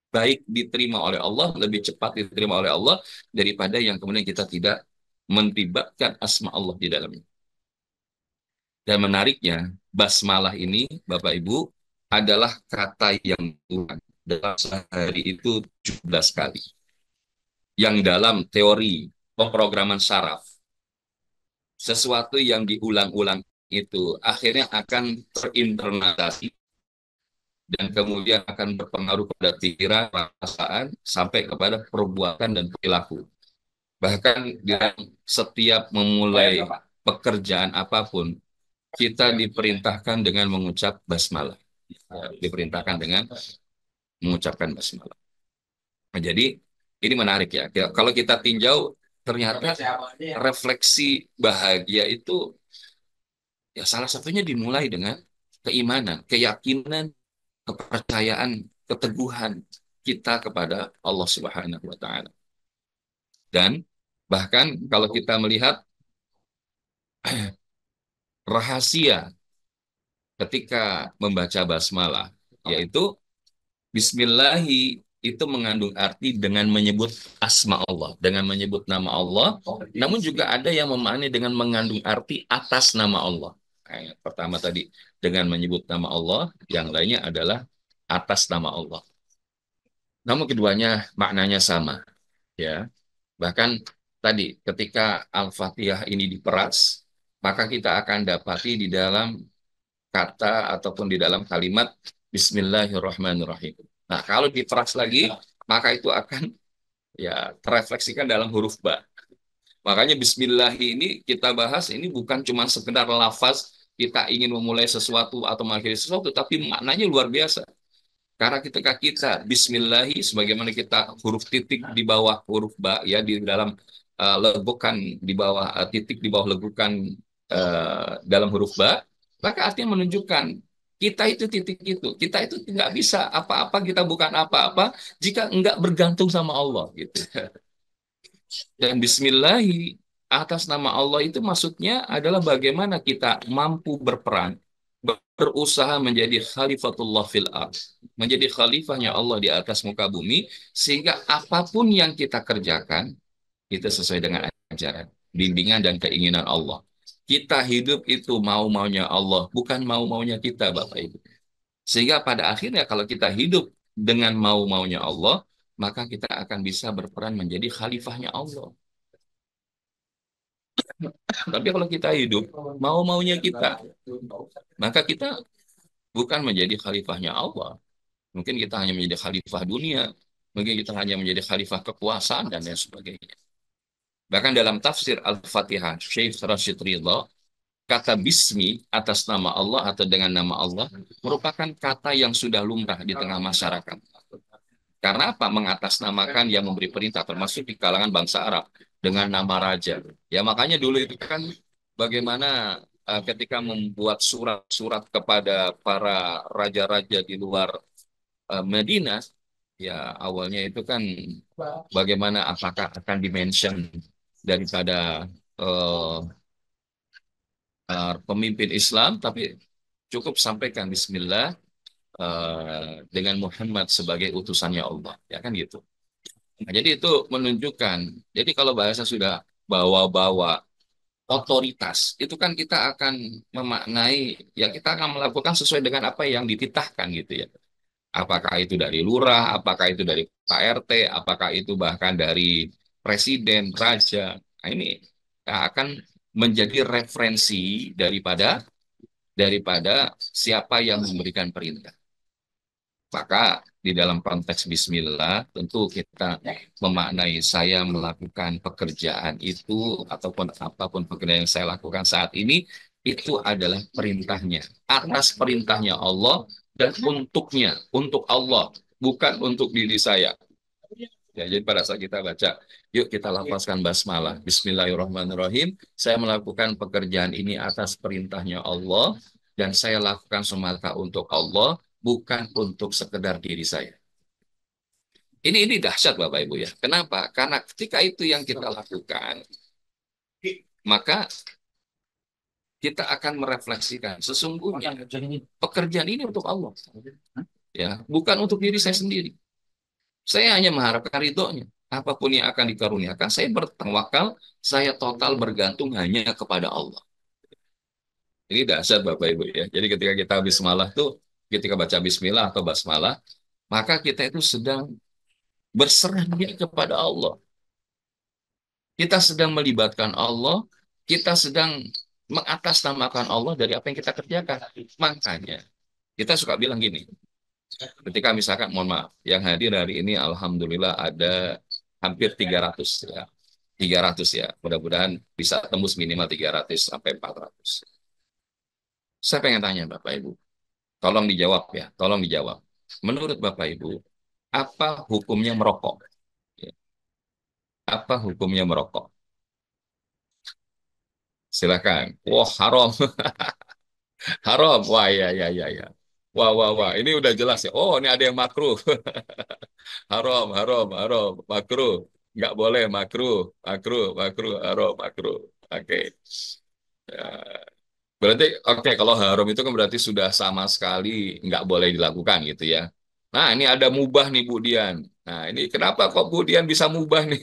baik diterima oleh Allah, lebih cepat diterima oleh Allah daripada yang kemudian kita tidak mentibakan asma Allah di dalamnya. Dan menariknya, basmalah ini, Bapak Ibu, adalah kata yang Tuhan dalam sehari itu 17 kali. Yang dalam teori pemrograman saraf, sesuatu yang diulang-ulang itu akhirnya akan terinternalisasi dan kemudian akan berpengaruh pada pikiran, perasaan, sampai kepada perbuatan dan perilaku. Bahkan di setiap memulai pekerjaan apapun, kita diperintahkan dengan mengucap basmalah. Diperintahkan dengan mengucapkan basmalah. Nah, jadi ini menarik ya. Kalau kita tinjau, ternyata refleksi bahagia itu ya salah satunya dimulai dengan keimanan, keyakinan, kepercayaan, keteguhan kita kepada Allah Subhanahu wa Ta'ala. Dan bahkan kalau kita melihat rahasia ketika membaca basmalah, yaitu Bismillahi itu mengandung arti dengan menyebut asma Allah, dengan menyebut nama Allah. Namun juga ada yang memahami dengan mengandung arti atas nama Allah. Nah, yang pertama tadi dengan menyebut nama Allah, yang lainnya adalah atas nama Allah. Namun keduanya maknanya sama, ya. Bahkan tadi ketika Al-Fatihah ini diperas, maka kita akan dapati di dalam kata ataupun di dalam kalimat Bismillahirrahmanirrahim. Nah, kalau diperas lagi, maka itu akan ya terefleksikan dalam huruf ba. Makanya Bismillah ini kita bahas ini bukan cuma sekedar lafaz kita ingin memulai sesuatu atau mengakhiri sesuatu, tapi maknanya luar biasa. Karena ketika kita Bismillahi, sebagaimana kita huruf titik di bawah huruf ba, ya di dalam legokan di bawah titik di bawah legokan dalam huruf ba, maka artinya menunjukkan kita itu titik itu. Kita itu nggak bisa apa-apa, kita bukan apa-apa jika nggak bergantung sama Allah gitu. Dan Bismillahi atas nama Allah itu maksudnya adalah bagaimana kita mampu berperan, berusaha menjadi khalifatullah fil ard, menjadi khalifahnya Allah di atas muka bumi, sehingga apapun yang kita kerjakan itu sesuai dengan ajaran, bimbingan dan keinginan Allah. Kita hidup itu mau-maunya Allah, bukan mau-maunya kita, Bapak Ibu. Sehingga pada akhirnya kalau kita hidup dengan mau-maunya Allah, maka kita akan bisa berperan menjadi khalifahnya Allah. Tapi kalau kita hidup mau-maunya kita, maka kita bukan menjadi khalifahnya Allah. Mungkin kita hanya menjadi khalifah dunia, mungkin kita hanya menjadi khalifah kekuasaan dan lain sebagainya. Bahkan dalam tafsir Al-Fatihah, Syekh Rashid Ridha, kata bismi atas nama Allah atau dengan nama Allah merupakan kata yang sudah lumrah di tengah masyarakat. Karena apa? Mengatasnamakan yang memberi perintah, termasuk di kalangan bangsa Arab dengan nama raja. Ya makanya dulu itu kan bagaimana ketika membuat surat-surat kepada para raja-raja di luar Madinah, ya awalnya itu kan bagaimana apakah akan dimention daripada eh, pemimpin Islam, tapi cukup sampaikan Bismillah dengan Muhammad sebagai utusannya Allah, ya kan gitu. Nah, jadi itu menunjukkan, jadi kalau bahasa sudah bawa-bawa otoritas, itu kan kita akan memaknai, ya kita akan melakukan sesuai dengan apa yang dititahkan gitu ya. Apakah itu dari lurah, apakah itu dari Pak RT, apakah itu bahkan dari presiden, raja. Nah, ini akan menjadi referensi daripada daripada siapa yang memberikan perintah. Maka di dalam konteks bismillah tentu kita memaknai saya melakukan pekerjaan itu ataupun apapun pekerjaan yang saya lakukan saat ini itu adalah perintahnya. Atas perintahnya Allah dan untuknya, untuk Allah, bukan untuk diri saya. Ya, jadi pada saat kita baca, yuk kita lafazkan basmalah. Bismillahirrahmanirrahim. Saya melakukan pekerjaan ini atas perintahnya Allah dan saya lakukan semata untuk Allah, bukan untuk sekedar diri saya. Ini dahsyat Bapak Ibu ya. Kenapa? Karena ketika itu yang kita lakukan, maka kita akan merefleksikan sesungguhnya pekerjaan ini untuk Allah, ya, bukan untuk diri saya sendiri. Saya hanya mengharapkan ridhonya. Apapun yang akan dikaruniakan, saya bertawakal, saya total bergantung hanya kepada Allah. Ini dahsyat Bapak Ibu ya. Jadi ketika kita bismillah tuh, ketika baca bismillah atau basmalah, maka kita itu sedang berserah diri kepada Allah. Kita sedang melibatkan Allah, kita sedang mengatasnamakan Allah dari apa yang kita kerjakan. Makanya kita suka bilang gini, ketika misalkan, mohon maaf, yang hadir hari ini Alhamdulillah ada hampir 300 ya. 300 ya, mudah-mudahan bisa tembus minimal 300 sampai 400. Saya pengen tanya Bapak Ibu, tolong dijawab ya, tolong dijawab. Menurut Bapak Ibu, apa hukumnya merokok? Ya, apa hukumnya merokok? Silakan. Wah, haram. Haram. Wah, ya, ya, ya, ya. Wah, wah, wah. Ini udah jelas ya. Oh, ini ada yang makruh. Haram, haram, haram. Makruh. Nggak boleh makruh. Makruh, makruh, haram, makruh. Oke. Ya. Berarti, oke, kalau haram itu kan berarti sudah sama sekali nggak boleh dilakukan gitu ya. Nah, ini ada mubah nih, Bu Dian. Nah, ini kenapa kok Bu Dian bisa mubah nih?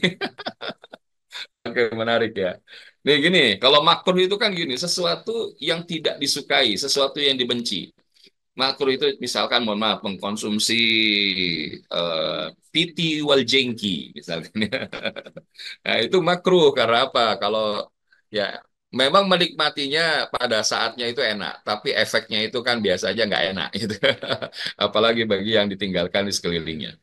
Oke, menarik ya. Nih gini, kalau makruh itu kan gini, sesuatu yang tidak disukai, sesuatu yang dibenci. Makruh itu misalkan, mohon maaf, mengkonsumsi piti wal jengki, misalkan. Nah, itu makruh karena apa? Kalau ya memang menikmatinya pada saatnya itu enak, tapi efeknya itu kan biasa aja nggak enak gitu. Apalagi bagi yang ditinggalkan di sekelilingnya.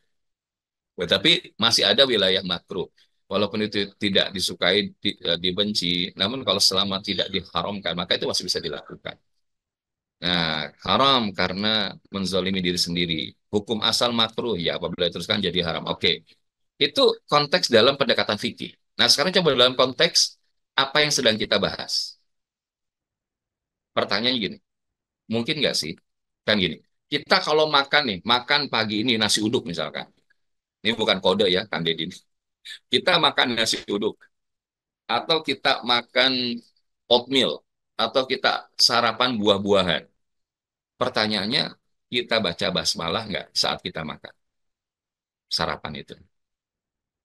Tetapi masih ada wilayah makruh. Walaupun itu tidak disukai, dibenci, namun kalau selama tidak diharamkan, maka itu masih bisa dilakukan. Nah, haram karena menzalimi diri sendiri. Hukum asal makruh, ya apabila diteruskan jadi haram. Oke, itu konteks dalam pendekatan fikih. Nah, sekarang coba dalam konteks apa yang sedang kita bahas. Pertanyaannya gini, mungkin nggak sih? Kan gini, kita kalau makan nih, makan pagi ini nasi uduk misalkan. Ini bukan kode ya, Kang Deddy. Kita makan nasi uduk, atau kita makan oatmeal, atau kita sarapan buah-buahan. Pertanyaannya, kita baca basmalah nggak saat kita makan sarapan itu?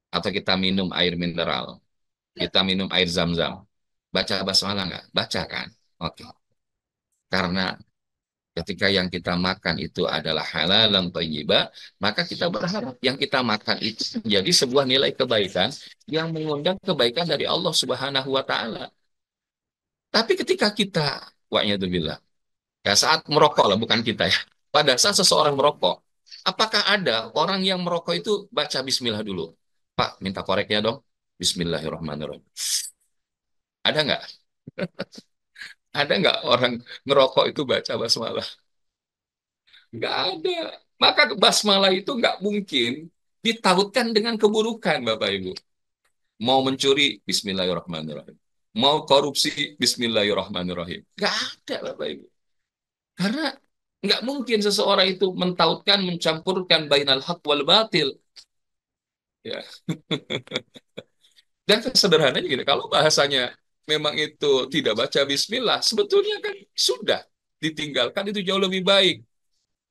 Atau kita minum air mineral, kita minum air zam-zam. Baca basmalah nggak? Baca kan? Oke. Karena ketika yang kita makan itu adalah halal dan thayyibah, maka kita berharap yang kita makan itu menjadi sebuah nilai kebaikan yang mengundang kebaikan dari Allah Subhanahu wa taala. Tapi ketika kita wa'nyadubillah, ya saat merokok lah bukan kita ya. Pada saat seseorang merokok, apakah ada orang yang merokok itu baca bismillah dulu? Pak, minta koreknya dong. Bismillahirrahmanirrahim. Ada nggak? Ada nggak orang ngerokok itu baca basmalah? Nggak ada. Maka basmalah itu nggak mungkin ditautkan dengan keburukan, Bapak Ibu. Mau mencuri, Bismillahirrahmanirrahim. Mau korupsi, Bismillahirrahmanirrahim. Nggak ada, Bapak Ibu. Karena nggak mungkin seseorang itu mentautkan, mencampurkan bainal haq wal batil. Ya. Dan sederhananya gini, kalau bahasanya memang itu tidak baca bismillah, sebetulnya kan sudah ditinggalkan itu jauh lebih baik.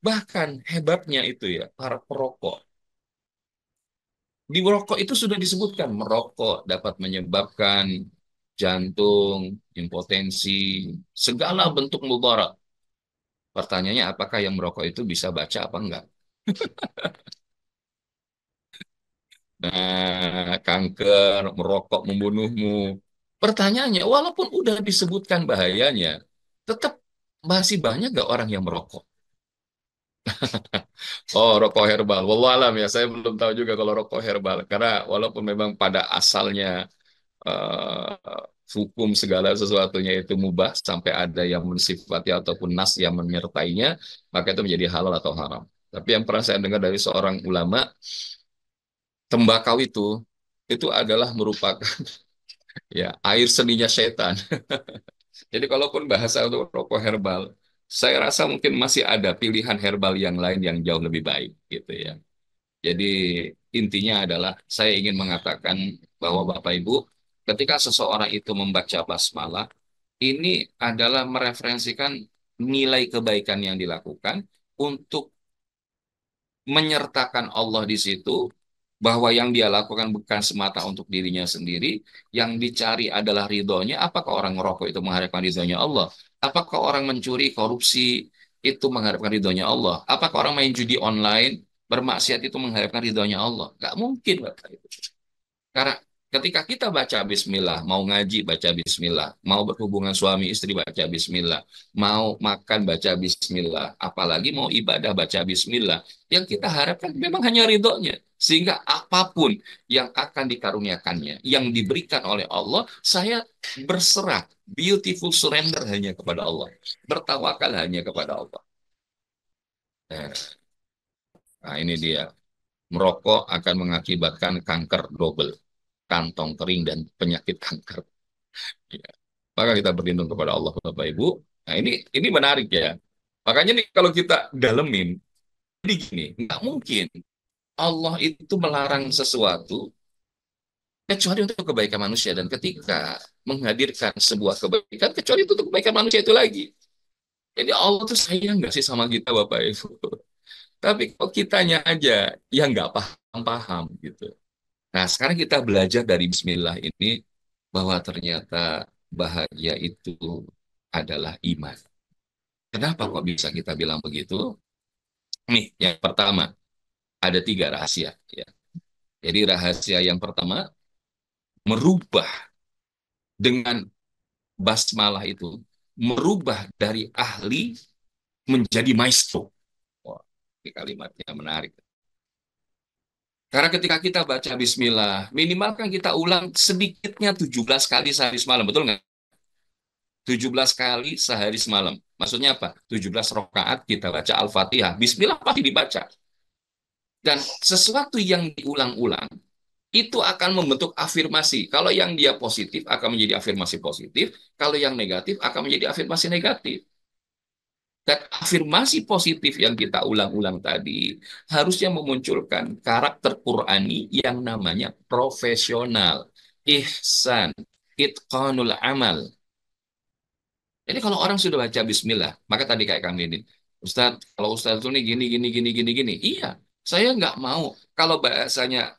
Bahkan hebatnya itu ya, para perokok. Di merokok itu sudah disebutkan, merokok dapat menyebabkan jantung, impotensi, segala bentuk mudarat. Pertanyaannya, apakah yang merokok itu bisa baca apa enggak? Nah, kanker, merokok membunuhmu. Pertanyaannya, walaupun udah disebutkan bahayanya, tetap masih banyak nggak orang yang merokok? Oh, rokok herbal. Wallahualam ya, saya belum tahu juga kalau rokok herbal. Karena walaupun memang pada asalnya eh, hukum segala sesuatunya itu mubah sampai ada yang mensifati ataupun nas yang menyertainya, maka itu menjadi halal atau haram. Tapi yang pernah saya dengar dari seorang ulama, tembakau itu adalah merupakan ya air seninya setan. Jadi kalaupun bahasa untuk rokok herbal, saya rasa mungkin masih ada pilihan herbal yang lain yang jauh lebih baik gitu ya. Jadi intinya adalah saya ingin mengatakan bahwa Bapak Ibu, ketika seseorang itu membaca basmalah, ini adalah mereferensikan nilai kebaikan yang dilakukan untuk menyertakan Allah di situ, bahwa yang dia lakukan bukan semata untuk dirinya sendiri, yang dicari adalah ridhonya. Apakah orang merokok itu mengharapkan ridhonya Allah? Apakah orang mencuri, korupsi itu mengharapkan ridhonya Allah? Apakah orang main judi online, bermaksiat itu mengharapkan ridhonya Allah? Gak mungkin, Bapak Ibu. Karena ketika kita baca bismillah, mau ngaji baca bismillah, mau berhubungan suami istri baca bismillah, mau makan baca bismillah, apalagi mau ibadah baca bismillah, yang kita harapkan memang hanya ridhonya. Sehingga apapun yang akan dikaruniakannya, yang diberikan oleh Allah, saya berserah, beautiful surrender hanya kepada Allah. Bertawakal hanya kepada Allah. Nah, ini dia. Merokok akan mengakibatkan kanker double, kantong kering dan penyakit kanker. Ya. Maka kita berlindung kepada Allah, Bapak Ibu. Nah, ini menarik ya. Makanya nih kalau kita dalemin, jadi gini, nggak mungkin Allah itu melarang sesuatu kecuali untuk kebaikan manusia. Dan ketika menghadirkan sebuah kebaikan, kecuali itu untuk kebaikan manusia itu lagi. Jadi Allah tuh sayang nggak sih sama kita, Bapak Ibu? Tapi kok kitanya aja yang nggak paham-paham gitu. Nah, sekarang kita belajar dari Bismillah ini bahwa ternyata bahagia itu adalah iman. Kenapa kok bisa kita bilang begitu? Nih, yang pertama, ada tiga rahasia. Ya. Jadi rahasia yang pertama, merubah dengan basmalah itu, merubah dari ahli menjadi maestro. Wah, ini kalimatnya menarik. Karena ketika kita baca bismillah, minimal kan kita ulang sedikitnya 17 kali sehari semalam, betul nggak? 17 kali sehari semalam. Maksudnya apa? 17 rakaat kita baca Al-Fatihah. Bismillah pasti dibaca. Dan sesuatu yang diulang-ulang itu akan membentuk afirmasi. Kalau yang dia positif akan menjadi afirmasi positif, kalau yang negatif akan menjadi afirmasi negatif. Dan afirmasi positif yang kita ulang-ulang tadi harusnya memunculkan karakter Qur'ani yang namanya profesional, ihsan, itqanul amal. Jadi kalau orang sudah baca bismillah, maka tadi kayak kami ini, Ustadz, kalau Ustadz itu nih gini, gini, gini, gini, gini. Iya, saya nggak mau. Kalau bahasanya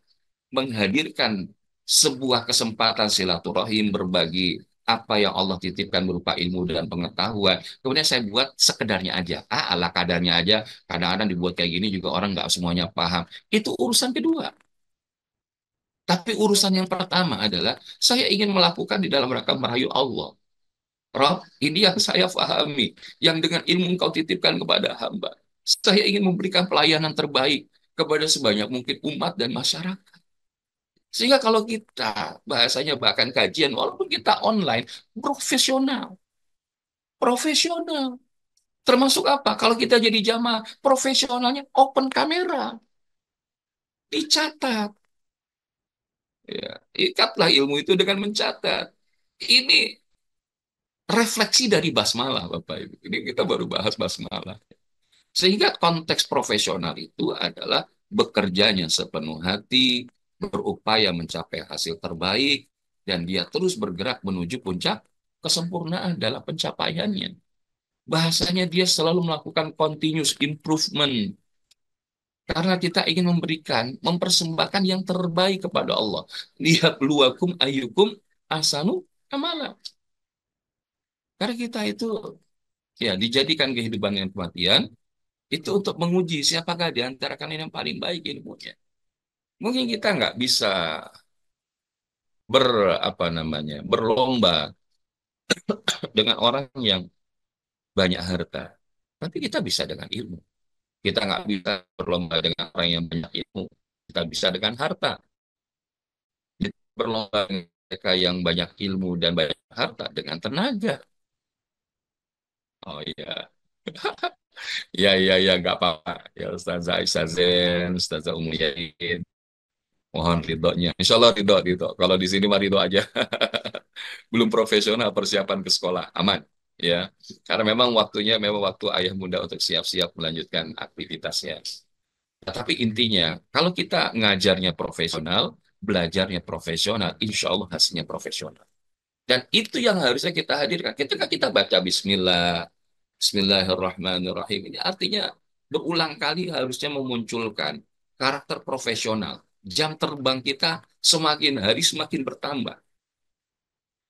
menghadirkan sebuah kesempatan silaturahim, berbagi apa yang Allah titipkan berupa ilmu dan pengetahuan, kemudian saya buat sekedarnya aja. Ala kadarnya aja, kadang-kadang dibuat kayak gini juga orang nggak semuanya paham. Itu urusan kedua. Tapi urusan yang pertama adalah saya ingin melakukan di dalam rangka merayu Allah. Rob, ini yang saya pahami, yang dengan ilmu engkau titipkan kepada hamba. Saya ingin memberikan pelayanan terbaik kepada sebanyak mungkin umat dan masyarakat. Sehingga kalau kita, bahasanya bahkan kajian, walaupun kita online, profesional. Profesional. Termasuk apa? Kalau kita jadi jamaah, profesionalnya open kamera. Dicatat. Ya, ikatlah ilmu itu dengan mencatat. Ini refleksi dari basmalah, Bapak Ibu. Ini kita baru bahas basmalah. Sehingga konteks profesional itu adalah bekerjanya sepenuh hati, berupaya mencapai hasil terbaik, dan dia terus bergerak menuju puncak kesempurnaan dalam pencapaiannya. Bahasanya dia selalu melakukan continuous improvement. Karena kita ingin memberikan, mempersembahkan yang terbaik kepada Allah. Lihat luakum ayyukum asanu amala. Karena kita itu ya dijadikan kehidupan yang kematian, itu untuk menguji siapakah di antara kalian yang paling baik ilmunya. Mungkin kita nggak bisa ber apa namanya berlomba dengan orang yang banyak harta, tapi kita bisa dengan ilmu. Kita nggak bisa berlomba dengan orang yang banyak ilmu, kita bisa dengan harta. Kita berlomba dengan mereka yang banyak ilmu dan banyak harta dengan tenaga. Oh iya, iya iya iya nggak apa-apa. Ya Ustazah Aisyah Zen, Ustazah Umu Yain, mohon ridhonya. Insya Allah ridho, ridho. Kalau di sini mah ridho aja. Belum profesional persiapan ke sekolah, aman. Ya, karena memang waktunya memang waktu ayah bunda untuk siap-siap melanjutkan aktivitasnya. Nah, tapi intinya, kalau kita ngajarnya profesional, belajarnya profesional, insya Allah hasilnya profesional. Dan itu yang harusnya kita hadirkan. Ketika kita baca Bismillah, Bismillahirrahmanirrahim, ini artinya berulang kali harusnya memunculkan karakter profesional. Jam terbang kita semakin hari semakin bertambah.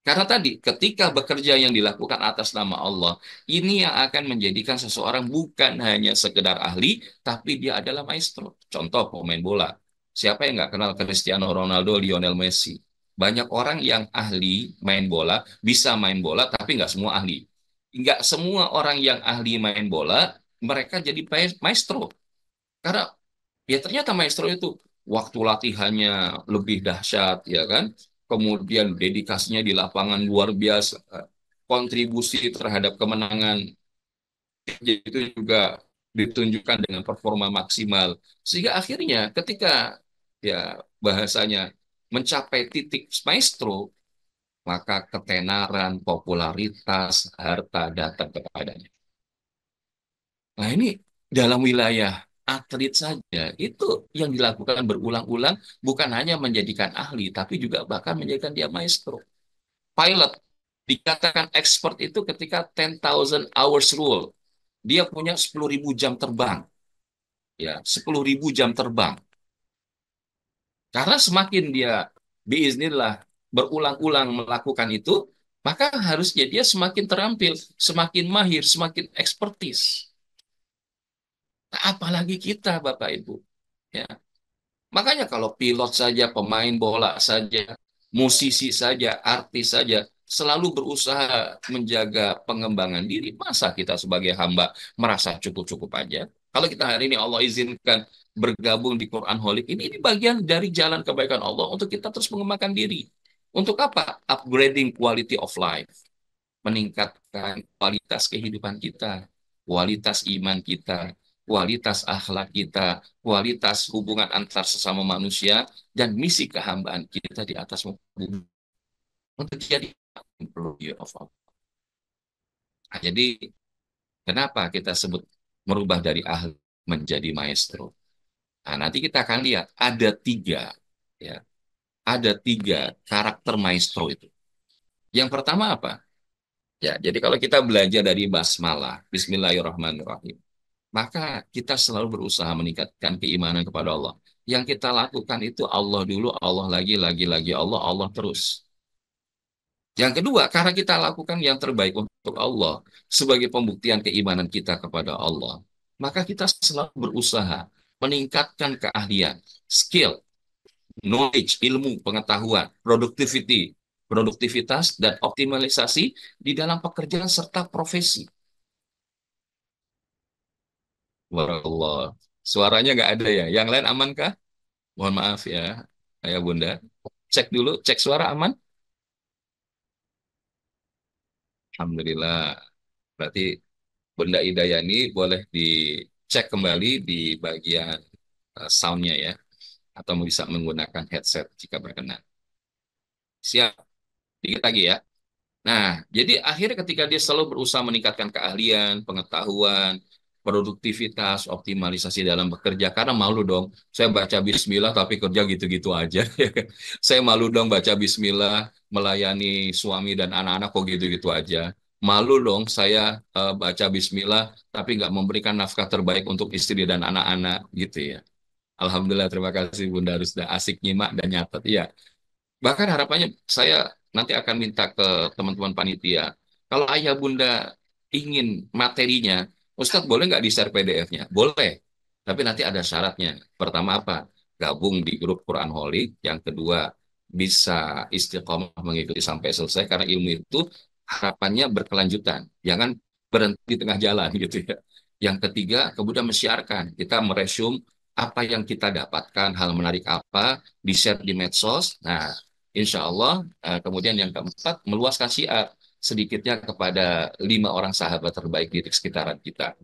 Karena tadi, ketika bekerja yang dilakukan atas nama Allah, ini yang akan menjadikan seseorang bukan hanya sekedar ahli, tapi dia adalah maestro. Contoh pemain bola. Siapa yang nggak kenal Cristiano Ronaldo, Lionel Messi? Banyak orang yang ahli main bola, bisa main bola, tapi nggak semua ahli. Nggak semua orang yang ahli main bola, mereka jadi maestro. Karena ya ternyata maestro itu waktu latihannya lebih dahsyat, ya kan? Kemudian dedikasinya di lapangan luar biasa, kontribusi terhadap kemenangan itu juga ditunjukkan dengan performa maksimal. Sehingga akhirnya ketika ya bahasanya mencapai titik maestro, maka ketenaran, popularitas, harta datang kepadanya. Nah, ini dalam wilayah atlet saja, itu yang dilakukan berulang-ulang bukan hanya menjadikan ahli, tapi juga bahkan menjadikan dia maestro. Pilot dikatakan expert itu ketika 10,000 hours rule. Dia punya 10.000 jam terbang. Ya, 10.000 jam terbang. Karena semakin dia biiznillah berulang-ulang melakukan itu, maka harusnya dia semakin terampil, semakin mahir, semakin ekspertis. Nah, apalagi kita, Bapak Ibu. Ya, makanya kalau pilot saja, pemain bola saja, musisi saja, artis saja, selalu berusaha menjaga pengembangan diri. Masa kita sebagai hamba merasa cukup-cukup aja? Kalau kita hari ini Allah izinkan bergabung di Quran Holik, ini bagian dari jalan kebaikan Allah untuk kita terus mengembangkan diri. Untuk apa? Upgrading quality of life, meningkatkan kualitas kehidupan kita, kualitas iman kita, kualitas akhlak kita, kualitas hubungan antar sesama manusia, dan misi kehambaan kita di atas bumi untuk jadi employee of Allah. Nah, jadi kenapa kita sebut merubah dari ahli menjadi maestro? Nah, nanti kita akan lihat ya, ada tiga karakter maestro itu. Yang pertama apa? Ya, jadi kalau kita belajar dari basmalah, Bismillahirrahmanirrahim, maka kita selalu berusaha meningkatkan keimanan kepada Allah. Yang kita lakukan itu Allah dulu, Allah lagi Allah terus. Yang kedua, karena kita lakukan yang terbaik untuk Allah sebagai pembuktian keimanan kita kepada Allah, maka kita selalu berusaha meningkatkan keahlian, skill, knowledge, ilmu, pengetahuan, produktivitas, dan optimalisasi di dalam pekerjaan serta profesi. Warahmatullah. Suaranya nggak ada ya. Yang lain aman kah? Mohon maaf ya, ayah bunda. Cek dulu, cek suara aman. Alhamdulillah. Berarti Bunda Idayani boleh dicek kembali di bagian soundnya ya, atau bisa menggunakan headset jika berkenan. Siap, dikit lagi ya. Nah, jadi akhirnya ketika dia selalu berusaha meningkatkan keahlian, pengetahuan, produktivitas, optimalisasi dalam bekerja, karena malu dong, saya baca bismillah tapi kerja gitu-gitu aja. Saya malu dong baca bismillah, melayani suami dan anak-anak kok gitu-gitu aja. Malu dong saya baca bismillah tapi nggak memberikan nafkah terbaik untuk istri dan anak-anak gitu ya. Alhamdulillah, terima kasih Bunda Rusda. Asik nyimak dan nyatet. Iya, bahkan harapannya saya nanti akan minta ke teman-teman panitia. Kalau ayah bunda ingin materinya, Ustadz boleh nggak di-share PDF-nya? Boleh. Tapi nanti ada syaratnya. Pertama apa? Gabung di grup Quran Holic. Yang kedua, bisa istiqomah mengikuti sampai selesai. Karena ilmu itu harapannya berkelanjutan. Jangan berhenti di tengah jalan gitu ya. Yang ketiga, kemudian mensiarkan. Kita meresume apa yang kita dapatkan, hal menarik apa, di-share di medsos. Nah, insya Allah, kemudian yang keempat, meluaskan syiar sedikitnya kepada 5 orang sahabat terbaik di sekitaran kita.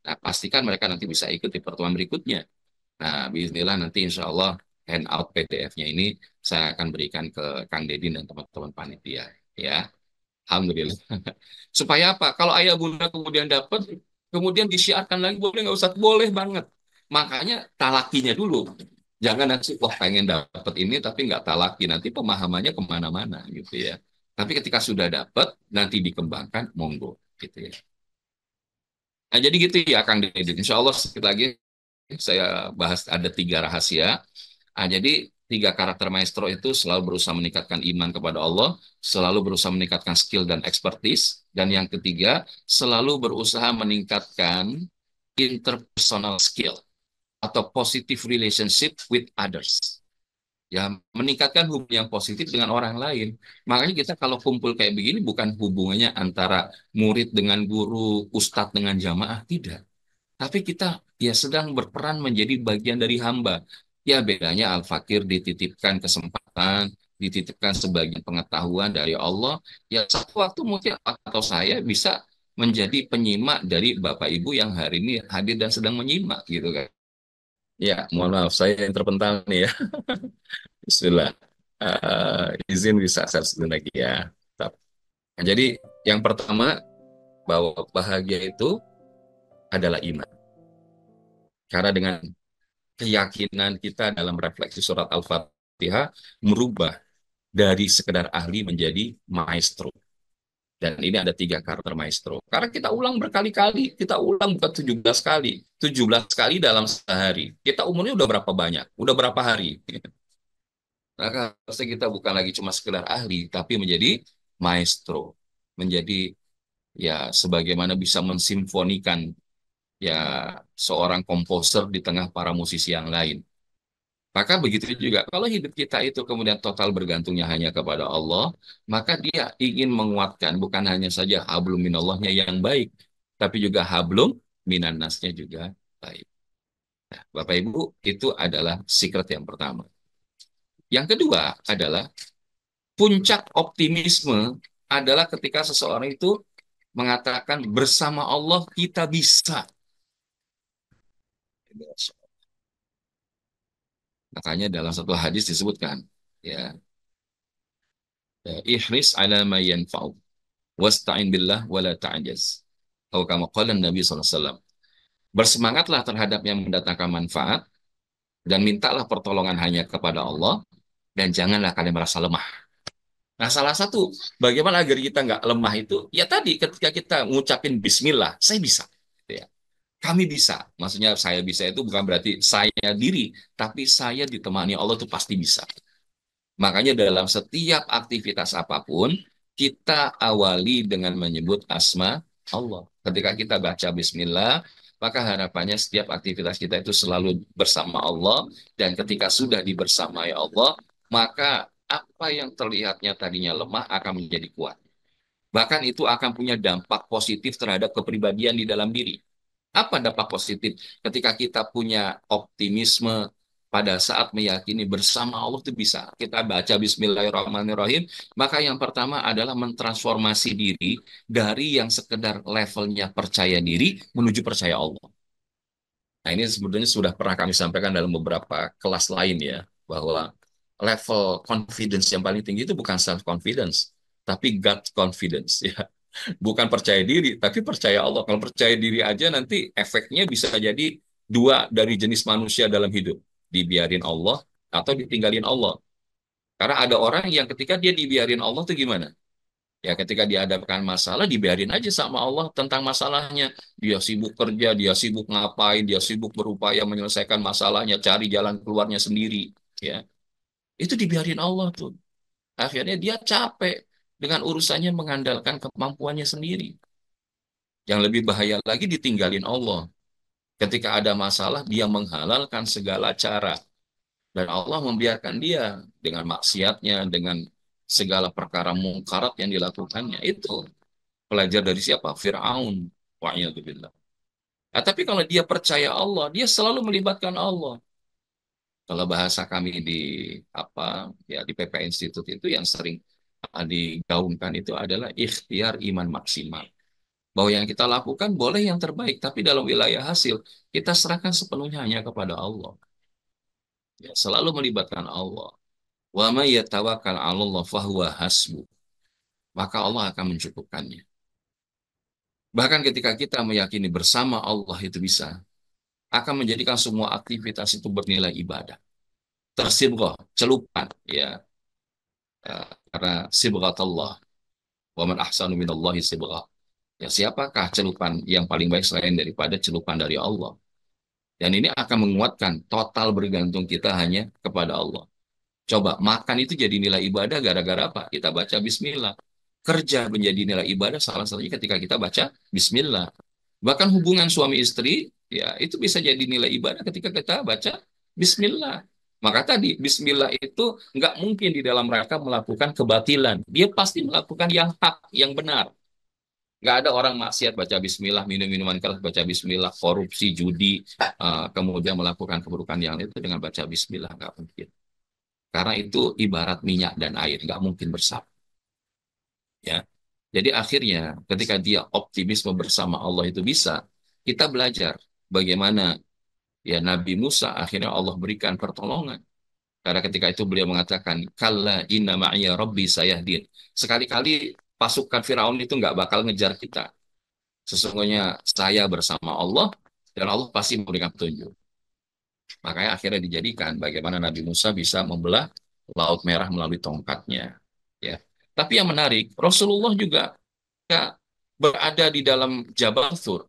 Nah, pastikan mereka nanti bisa ikut di pertemuan berikutnya. Nah, bismillah nanti insya Allah handout PDF-nya ini saya akan berikan ke Kang Dedin dan teman-teman panitia. Ya, Alhamdulillah. Supaya apa? Kalau ayah bunda kemudian dapat, kemudian disiarkan lagi, boleh nggak Ustaz? Boleh banget. Makanya talakinya dulu. Jangan nanti, wah pengen dapat ini tapi nggak talaki. Nanti pemahamannya kemana-mana gitu ya. Tapi ketika sudah dapat, nanti dikembangkan, monggo. Gitu ya. Nah, jadi gitu ya Kang Deddy. Insya Allah sedikit lagi saya bahas ada 3 rahasia. Jadi 3 karakter maestro itu selalu berusaha meningkatkan iman kepada Allah, selalu berusaha meningkatkan skill dan expertise, dan yang ketiga selalu berusaha meningkatkan interpersonal skill atau positive relationship with others. Ya, meningkatkan hubungan yang positif dengan orang lain. Makanya kita kalau kumpul kayak begini bukan hubungannya antara murid dengan guru, ustadz dengan jamaah, tidak. Tapi kita ya sedang berperan menjadi bagian dari hamba. Ya bedanya Al-Fakir dititipkan kesempatan, dititipkan sebagian pengetahuan dari Allah. Ya satu waktu mungkin atau saya bisa menjadi penyimak dari Bapak Ibu yang hari ini hadir dan sedang menyimak gitu kan. Ya, mohon maaf saya yang terpental nih ya. Bismillah. Izin bisa saya sebut lagi ya. Tetap. Nah, jadi yang pertama bahwa bahagia itu adalah iman. Karena dengan keyakinan kita dalam refleksi surat Al-Fatihah merubah dari sekedar ahli menjadi maestro. Dan ini ada 3 karakter maestro. Karena kita ulang berkali-kali, kita ulang bukan 17 kali. 17 kali dalam sehari. Kita umurnya udah berapa banyak? Udah berapa hari? Maka harusnya kita bukan lagi cuma sekedar ahli, tapi menjadi maestro. Menjadi ya sebagaimana bisa mensimfonikan ya seorang komposer di tengah para musisi yang lain. Maka begitu juga, kalau hidup kita itu kemudian total bergantungnya hanya kepada Allah, maka dia ingin menguatkan bukan hanya saja hablum minallahnya yang baik, tapi juga hablum minannasnya juga baik. Nah, Bapak Ibu, itu adalah secret yang pertama. Yang kedua adalah puncak optimisme adalah ketika seseorang itu mengatakan bersama Allah kita bisa. Makanya dalam satu hadis disebutkan, ya, ihris ala ma yanfa'u wasta'in billah wala ta'jaz. Atau kama qala Nabi SAW. Bersemangatlah terhadap yang mendatangkan manfaat dan mintalah pertolongan hanya kepada Allah dan janganlah kalian merasa lemah. Nah, salah satu bagaimana agar kita nggak lemah itu ya tadi ketika kita ngucapin Bismillah, saya bisa. Gitu ya. Kami bisa. Maksudnya saya bisa itu bukan berarti saya diri, tapi saya ditemani Allah itu pasti bisa. Makanya dalam setiap aktivitas apapun, kita awali dengan menyebut asma Allah. Ketika kita baca bismillah, maka harapannya setiap aktivitas kita itu selalu bersama Allah. Dan ketika sudah dibersamai Allah, maka apa yang terlihatnya tadinya lemah akan menjadi kuat. Bahkan itu akan punya dampak positif terhadap kepribadian di dalam diri. Apa dampak positif? Ketika kita punya optimisme pada saat meyakini bersama Allah itu bisa. Kita baca Bismillahirrahmanirrahim, maka yang pertama adalah mentransformasi diri dari yang sekedar levelnya percaya diri menuju percaya Allah. Nah, ini sebetulnya sudah pernah kami sampaikan dalam beberapa kelas lain ya, bahwa level confidence yang paling tinggi itu bukan self confidence, tapi God confidence ya. Bukan percaya diri, tapi percaya Allah. Kalau percaya diri aja nanti efeknya bisa jadi dua dari jenis manusia dalam hidup. Dibiarin Allah atau ditinggalin Allah. Karena ada orang yang ketika dia dibiarin Allah tuh gimana? Ya ketika dihadapkan masalah, dibiarin aja sama Allah tentang masalahnya. Dia sibuk kerja, dia sibuk ngapain, dia sibuk berupaya menyelesaikan masalahnya, cari jalan keluarnya sendiri. Ya, itu dibiarin Allah tuh. Akhirnya dia capek dengan urusannya mengandalkan kemampuannya sendiri. Yang lebih bahaya lagi ditinggalin Allah. Ketika ada masalah, dia menghalalkan segala cara. Dan Allah membiarkan dia dengan maksiatnya, dengan segala perkara mungkarat yang dilakukannya. Itu pelajar dari siapa? Fir'aun. Wa'iyadzubillah. Nah, tapi kalau dia percaya Allah, dia selalu melibatkan Allah. Kalau bahasa kami di apa ya di PP Institute itu yang sering digaungkan itu adalah ikhtiar iman maksimal. Bahwa yang kita lakukan boleh yang terbaik, tapi dalam wilayah hasil kita serahkan sepenuhnya hanya kepada Allah. Ya, selalu melibatkan Allah. Wa may yatawakkal 'ala Allah fahuwa hasbu. Maka Allah akan mencukupkannya. Bahkan ketika kita meyakini bersama Allah itu bisa, akan menjadikan semua aktivitas itu bernilai ibadah. Tersibghah, celupan, ya, karena sibghat Allah. Wa man ahsanu minallahi sibghah. Ya, siapakah celupan yang paling baik selain daripada celupan dari Allah? Dan ini akan menguatkan total bergantung kita hanya kepada Allah. Coba makan itu jadi nilai ibadah gara-gara apa? Kita baca Bismillah. Kerja menjadi nilai ibadah salah satunya ketika kita baca Bismillah. Bahkan hubungan suami istri, ya itu bisa jadi nilai ibadah ketika kita baca Bismillah. Maka tadi Bismillah itu nggak mungkin di dalam mereka melakukan kebatilan. Dia pasti melakukan yang hak, yang benar. Nggak ada orang maksiat baca bismillah, minum minuman keras baca bismillah, korupsi, judi, kemudian melakukan keburukan yang itu dengan baca bismillah. Nggak mungkin. Karena itu ibarat minyak dan air, nggak mungkin bersatu. Ya. Jadi akhirnya ketika dia optimisme bersama Allah itu bisa, kita belajar bagaimana ya Nabi Musa akhirnya Allah berikan pertolongan. Karena ketika itu beliau mengatakan, Kalla inna ma'iyya rabbi sayahdin. Sekali-kali pasukan Firaun itu nggak bakal ngejar kita. Sesungguhnya saya bersama Allah dan Allah pasti memberikan petunjuk. Makanya akhirnya dijadikan bagaimana Nabi Musa bisa membelah Laut Merah melalui tongkatnya. Ya. Tapi yang menarik, Rasulullah juga ya, berada di dalam Jabal Tsur.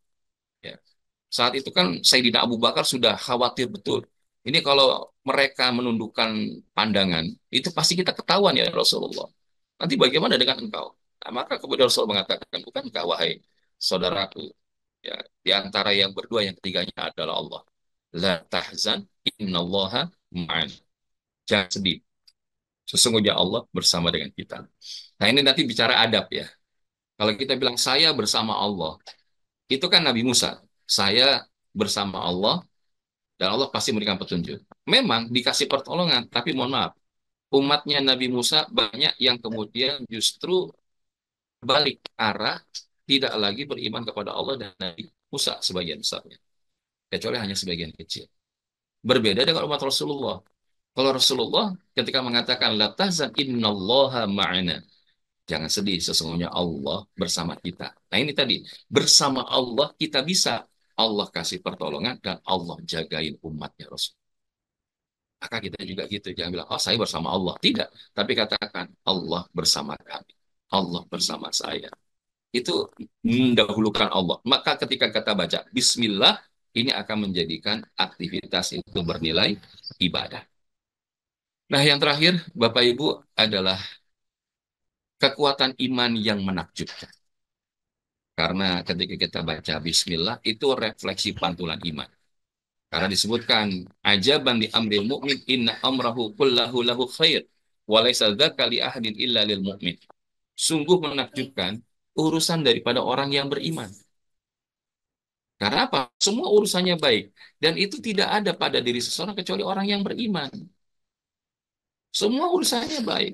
Ya. Saat itu kan Sayyidina Abu Bakar sudah khawatir betul. Ini kalau mereka menundukkan pandangan, itu pasti kita ketahuan ya Rasulullah. Nanti bagaimana dengan engkau? Nah, maka kemudian Rasul mengatakan, bukankah wahai saudaraku, ya, di antara yang berdua yang ketiganya adalah Allah. La tahzan innallaha ma'an. Jangan sedih. Sesungguhnya Allah bersama dengan kita. Nah ini nanti bicara adab ya. Kalau kita bilang saya bersama Allah, itu kan Nabi Musa. Saya bersama Allah dan Allah pasti memberikan petunjuk. Memang dikasih pertolongan, tapi mohon maaf. Umatnya Nabi Musa banyak yang kemudian justru balik arah, tidak lagi beriman kepada Allah dan Nabi Musa sebagian besarnya. Kecuali hanya sebagian kecil. Berbeda dengan umat Rasulullah. Kalau Rasulullah ketika mengatakan la tahzan innallaha ma'ana. Jangan sedih, sesungguhnya Allah bersama kita. Nah ini tadi, bersama Allah kita bisa. Allah kasih pertolongan dan Allah jagain umatnya Rasul. Maka kita juga gitu, jangan bilang, oh saya bersama Allah. Tidak, tapi katakan Allah bersama kami. Allah bersama saya. Itu mendahulukan Allah. Maka ketika kita baca Bismillah, ini akan menjadikan aktivitas itu bernilai ibadah. Nah yang terakhir, Bapak Ibu, adalah kekuatan iman yang menakjubkan. Karena ketika kita baca bismillah itu refleksi pantulan iman. Karena disebutkan ajaban di amril mu'min inna amrahu kullahu lahu khair wa laisa dzaka li ahadin illa lil mu'min. Sungguh menakjubkan urusan daripada orang yang beriman. Karena apa? Semua urusannya baik dan itu tidak ada pada diri seseorang kecuali orang yang beriman. Semua urusannya baik.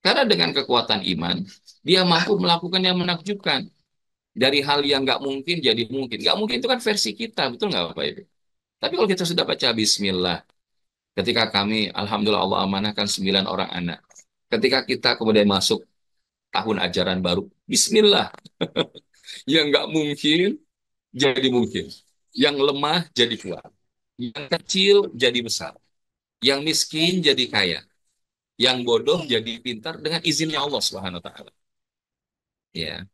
Karena dengan kekuatan iman, dia mampu melakukan yang menakjubkan. Dari hal yang nggak mungkin jadi mungkin. Nggak mungkin itu kan versi kita, betul nggak Bapak Ibu? Tapi kalau kita sudah baca Bismillah, ketika kami, Alhamdulillah Allah amanahkan 9 orang anak. Ketika kita kemudian masuk tahun ajaran baru, Bismillah, yang nggak mungkin jadi mungkin. Yang lemah jadi kuat. Yang kecil jadi besar. Yang miskin jadi kaya. Yang bodoh jadi pintar dengan izinnya Allah Subhanahu wa taala. Ya.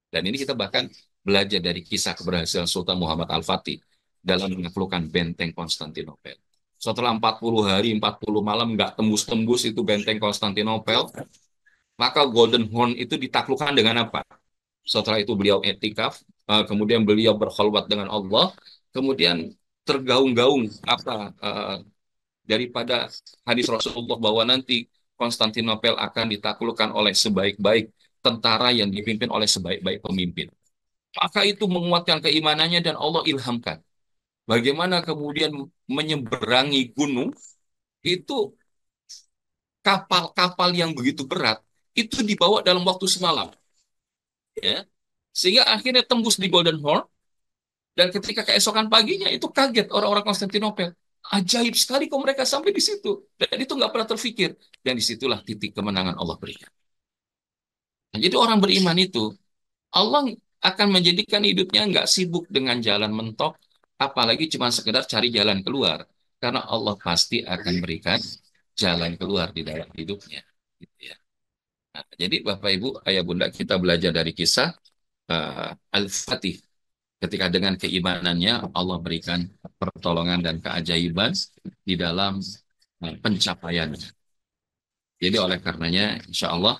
Dan ini kita bahkan belajar dari kisah keberhasilan Sultan Muhammad Al-Fatih dalam menaklukkan benteng Konstantinopel. Setelah 40 hari, 40 malam nggak tembus-tembus itu benteng Konstantinopel, maka Golden Horn itu ditaklukkan dengan apa? Setelah itu beliau etikaf, kemudian beliau berkhulwat dengan Allah, kemudian tergaung-gaung apa daripada hadis Rasulullah bahwa nanti Konstantinopel akan ditaklukkan oleh sebaik-baik tentara yang dipimpin oleh sebaik-baik pemimpin. Maka itu menguatkan keimanannya dan Allah ilhamkan. Bagaimana kemudian menyeberangi gunung, itu kapal-kapal yang begitu berat, itu dibawa dalam waktu semalam. Ya. Sehingga akhirnya tembus di Golden Horn, dan ketika keesokan paginya itu kaget orang-orang Konstantinopel. Ajaib sekali kok mereka sampai di situ. Dan itu nggak pernah terfikir. Dan disitulah titik kemenangan Allah berikan. Nah, jadi orang beriman itu, Allah akan menjadikan hidupnya nggak sibuk dengan jalan mentok, apalagi cuma sekedar cari jalan keluar. Karena Allah pasti akan berikan jalan keluar di dalam hidupnya. Gitu ya. Nah, jadi Bapak Ibu, Ayah Bunda, kita belajar dari kisah Al-Fatih. Ketika dengan keimanannya Allah berikan pertolongan dan keajaiban di dalam pencapaiannya. Jadi oleh karenanya, insya Allah,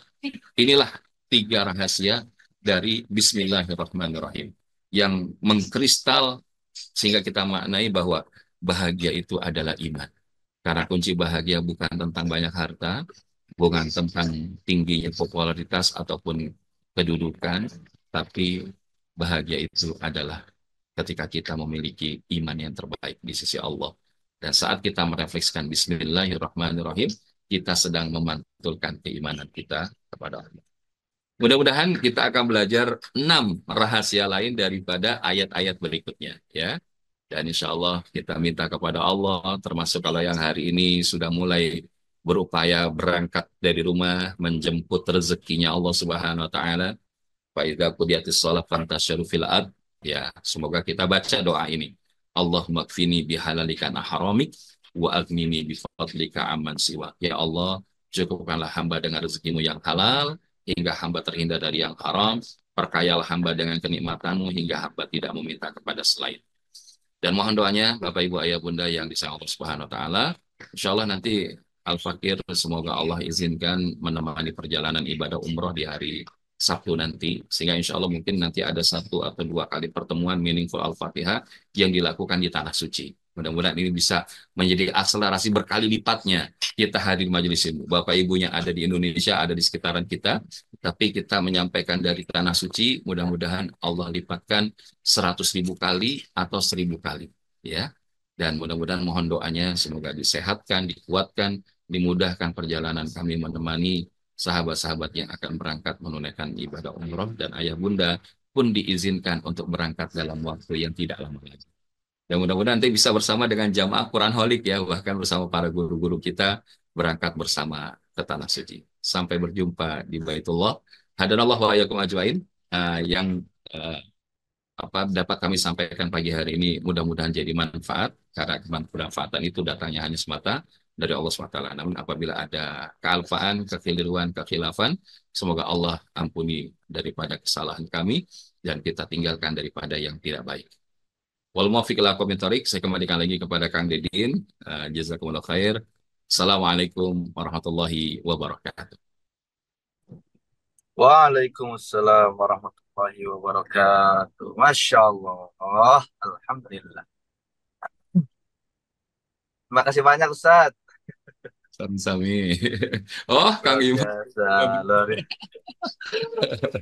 inilah 3 rahasia dari Bismillahirrahmanirrahim yang mengkristal sehingga kita maknai bahwa bahagia itu adalah iman. Karena kunci bahagia bukan tentang banyak harta, bukan tentang tingginya popularitas ataupun kedudukan, tapi bahagia itu adalah ketika kita memiliki iman yang terbaik di sisi Allah. Dan saat kita merefleksikan Bismillahirrahmanirrahim, kita sedang memantulkan keimanan kita kepada Allah. Mudah-mudahan kita akan belajar 6 rahasia lain daripada ayat-ayat berikutnya, ya. Dan insya Allah kita minta kepada Allah, termasuk kalau yang hari ini sudah mulai berupaya berangkat dari rumah, menjemput rezekinya Allah Subhanahu Wa Taala. Fa'idha qudiyatis shalah fantasyaru fil ard. Ya, semoga kita baca doa ini. Allahumma kfini bihalalika an haramik wa aghnini bifadlika amman siwa. Ya Allah, cukupkanlah hamba dengan rezekimu yang halal hingga hamba terhindar dari yang haram. Perkayalah hamba dengan kenikmatanmu hingga hamba tidak meminta kepada selain. Dan mohon doanya Bapak Ibu Ayah Bunda yang disayang Allah Subhanahu wa taala. Insyaallah nanti Al-Fakir semoga Allah izinkan menemani perjalanan ibadah umroh di hari Sabtu nanti, sehingga insya Allah mungkin nanti ada 1 atau 2 kali pertemuan meaningful Al-Fatihah yang dilakukan di Tanah Suci. Mudah-mudahan ini bisa menjadi akselerasi berkali lipatnya kita hadir majelis ilmu. Bapak Ibu yang ada di Indonesia, ada di sekitaran kita, tapi kita menyampaikan dari Tanah Suci, mudah-mudahan Allah lipatkan 100.000 kali atau 1.000 kali. Ya. Dan mudah-mudahan mohon doanya semoga disehatkan, dikuatkan, dimudahkan perjalanan kami menemani sahabat-sahabat yang akan berangkat menunaikan ibadah umroh dan ayah bunda pun diizinkan untuk berangkat dalam waktu yang tidak lama lagi. Dan mudah-mudahan nanti bisa bersama dengan jamaah Quran Holik ya, bahkan bersama para guru-guru kita berangkat bersama ke Tanah Suci. Sampai berjumpa di Baitullah. Hadanallahu wa iyyakum ajmain. Yang apa dapat kami sampaikan pagi hari ini mudah-mudahan jadi manfaat karena kemanfaatan itu datangnya hanya semata dari Allah SWT. Namun apabila ada kealpaan, kekeliruan, kekhilafan, semoga Allah ampuni daripada kesalahan kami dan kita tinggalkan daripada yang tidak baik. Wal muwaffiq ila aqwamit thoriq. Saya kembalikan lagi kepada Kang Dedin. Jazakumullah khair. Assalamualaikum warahmatullahi wabarakatuh. Waalaikumsalam warahmatullahi wabarakatuh. Masya Allah. Oh, Alhamdulillah. Terima kasih banyak Ustaz. Sami-sami. Oh, Kang Luar Imam. biasa. Luar biasa.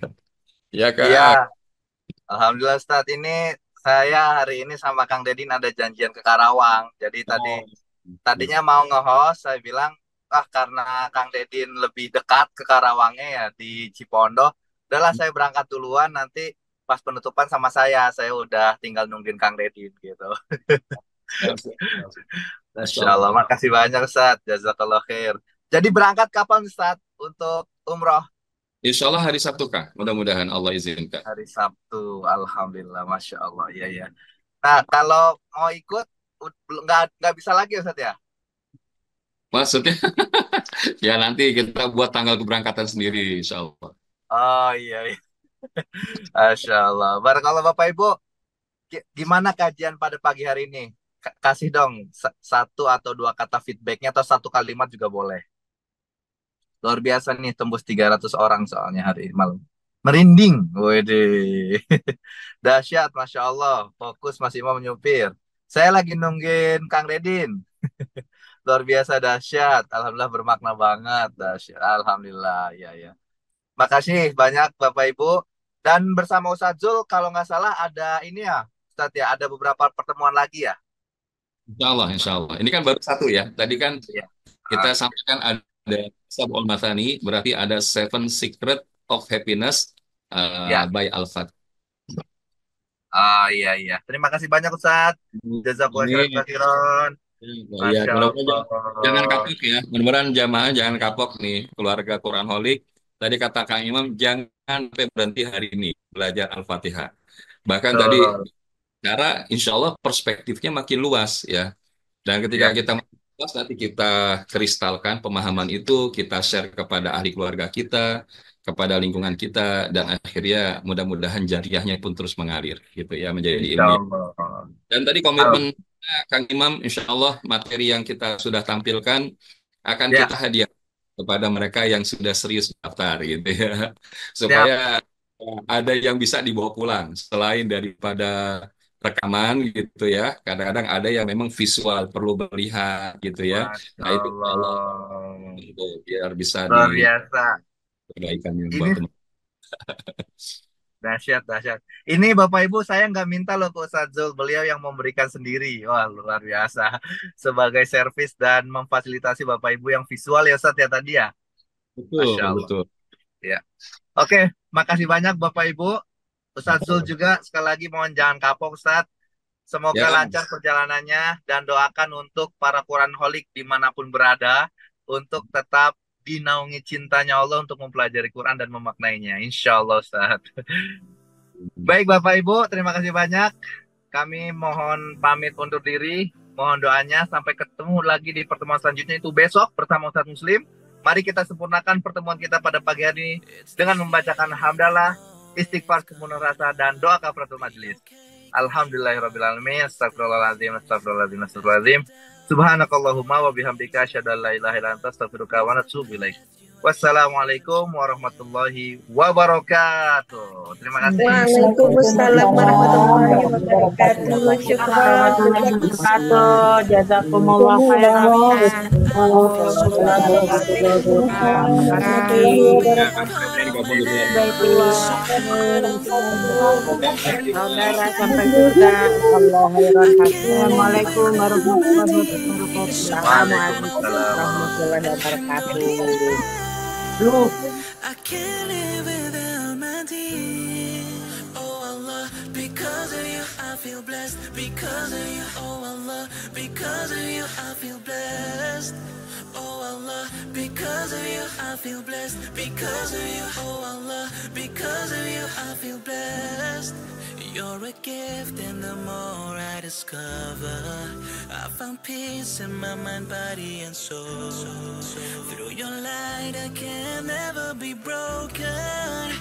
Ya, Kak. Iya, Alhamdulillah Ustaz. Ini saya hari ini sama Kang Dedin ada janjian ke Karawang. Jadi Oh, tadinya mau nge-host, saya bilang, karena Kang Dedin lebih dekat ke Karawangnya ya di Cipondo, udahlah saya berangkat duluan, nanti pas penutupan sama saya udah tinggal nungguin Kang Dedin gitu. Masya Masya Allah, Allah. makasih banyak Ustaz. Jazakallah khair. Jadi berangkat kapan Ustaz untuk umroh? Insya Allah hari Sabtu, Kak. Mudah-mudahan Allah izinkan. Hari Sabtu. Alhamdulillah, Masya Allah. Iya, iya. Nah, kalau mau ikut, nggak bisa lagi Ustaz ya? Maksudnya, ya nanti kita buat tanggal keberangkatan sendiri, Insya Allah. Oh iya, iya. Masya Allah. Barakallah Bapak Ibu. Gimana kajian pada pagi hari ini? Kasih dong satu atau dua kata feedbacknya atau satu kalimat juga boleh. Luar biasa nih tembus 300 orang soalnya hari malam. Merinding. Wede. Dahsyat, Masya Allah. Fokus Mas Imam menyupir. Saya lagi nungguin Kang Dedin. Luar biasa dahsyat. Alhamdulillah bermakna banget. Dahsyat. Alhamdulillah. Ya, ya. Makasih banyak Bapak Ibu. Dan bersama Ustadz Zul, kalau nggak salah ada ini ya, Ustadz ya, ada beberapa pertemuan lagi ya. Insya Allah, Insya Allah. Ini kan baru satu ya. Tadi kan Iya. kita Ah, sampaikan ada Sab'ul Mathani, berarti ada Seven Secret of Happiness ya. by Al-Fat. Ah, iya, iya. Terima kasih banyak Ustadz. Jazakallahu khairan Ini katsiran. ya, Masya mudah-mudahan jangan Allah. kapok ya. Mudah-mudahan jamaah jangan kapok nih, keluarga Quran Holik. Tadi kata Kang Imam, jangan sampai berhenti hari ini belajar Al-Fatihah. Bahkan tadi Betul. cara insya Allah perspektifnya makin luas ya. Dan ketika Ya, kita makin luas, nanti kita kristalkan pemahaman itu, kita share kepada ahli keluarga kita, kepada lingkungan kita, dan akhirnya mudah-mudahan jariahnya pun terus mengalir gitu ya menjadi insya ilmu. Allah. Dan tadi komitmen Kang Imam, insya Allah materi yang kita sudah tampilkan akan Ya, kita hadiah kepada mereka yang sudah serius daftar gitu ya, siap. supaya ada yang bisa dibawa pulang selain daripada rekaman gitu ya. Kadang-kadang ada yang memang visual perlu melihat gitu ya. Masya Nah itu insya Allah Allah. itu biar bisa Luar biasa. diperbaikan yang buat Ini teman. dahsyat, dahsyat. Ini Bapak Ibu saya nggak minta loh ke Ustadz Zul, beliau yang memberikan sendiri. Wah, luar biasa. Sebagai servis dan memfasilitasi Bapak Ibu yang visual ya Ustadz ya tadi ya. Masya Betul, Allah. betul. Ya. Oke, makasih banyak Bapak Ibu. Ustadz Zul juga sekali lagi mohon jangan kapok Ustadz. Semoga Ya, lancar perjalanannya dan doakan untuk para Quran Holik dimanapun berada untuk tetap dinaungi cintanya Allah untuk mempelajari Quran dan memaknainya. Insya Allah Ustaz. Baik Bapak Ibu, terima kasih banyak. Kami mohon pamit undur diri. Mohon doanya sampai ketemu lagi di pertemuan selanjutnya itu besok bersama Ustadz Muslim. Mari kita sempurnakan pertemuan kita pada pagi hari ini dengan membacakan hamdalah, istighfar kemuliaan rasa dan doa kafaratul majelis. Alhamdulillahirrabbilalamin. Astagfirullahaladzim. Astagfirullahaladzim. Astagfirullahaladzim. Subhanakallahumma wa bihamdika asyhadu an la ilaha illa anta astaghfiruka wa atubu ilaik. Wassalamualaikum warahmatullahi wabarakatuh. Terima kasih. Waalaikumsalam warahmatullahi wabarakatuh. Syukron. warahmatullahi Jazakumullah. wabarakatuh. Jazakumullah khairan. Assalamualaikum warahmatullahi wabarakatuh. Baiklah. Saudara sampai surga. Allah khairan. Assalamualaikum warahmatullahi wabarakatuh. Assalamualaikum Waalaikumsalam. warahmatullahi wabarakatuh. Duh. I can't live without my dear. Oh Allah, because of you I feel blessed. Because of you, oh Allah, because of you I feel blessed. Oh Allah, because of you I feel blessed. Because of you, oh Allah, because of you I feel blessed. You're a gift, and the more I discover, I found peace in my mind, body, and soul. Through your light, I can never be broken.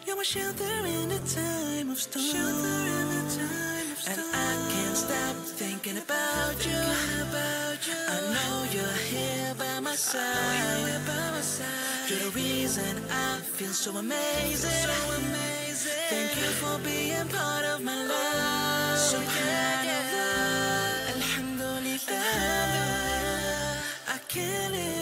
You're my shelter in the time of storm. and I can't stop thinking about you. I know you're here by my side. You're the reason I feel so amazing. Thank you for being part of my life. Subhanallah, Alhamdulillah, I can't live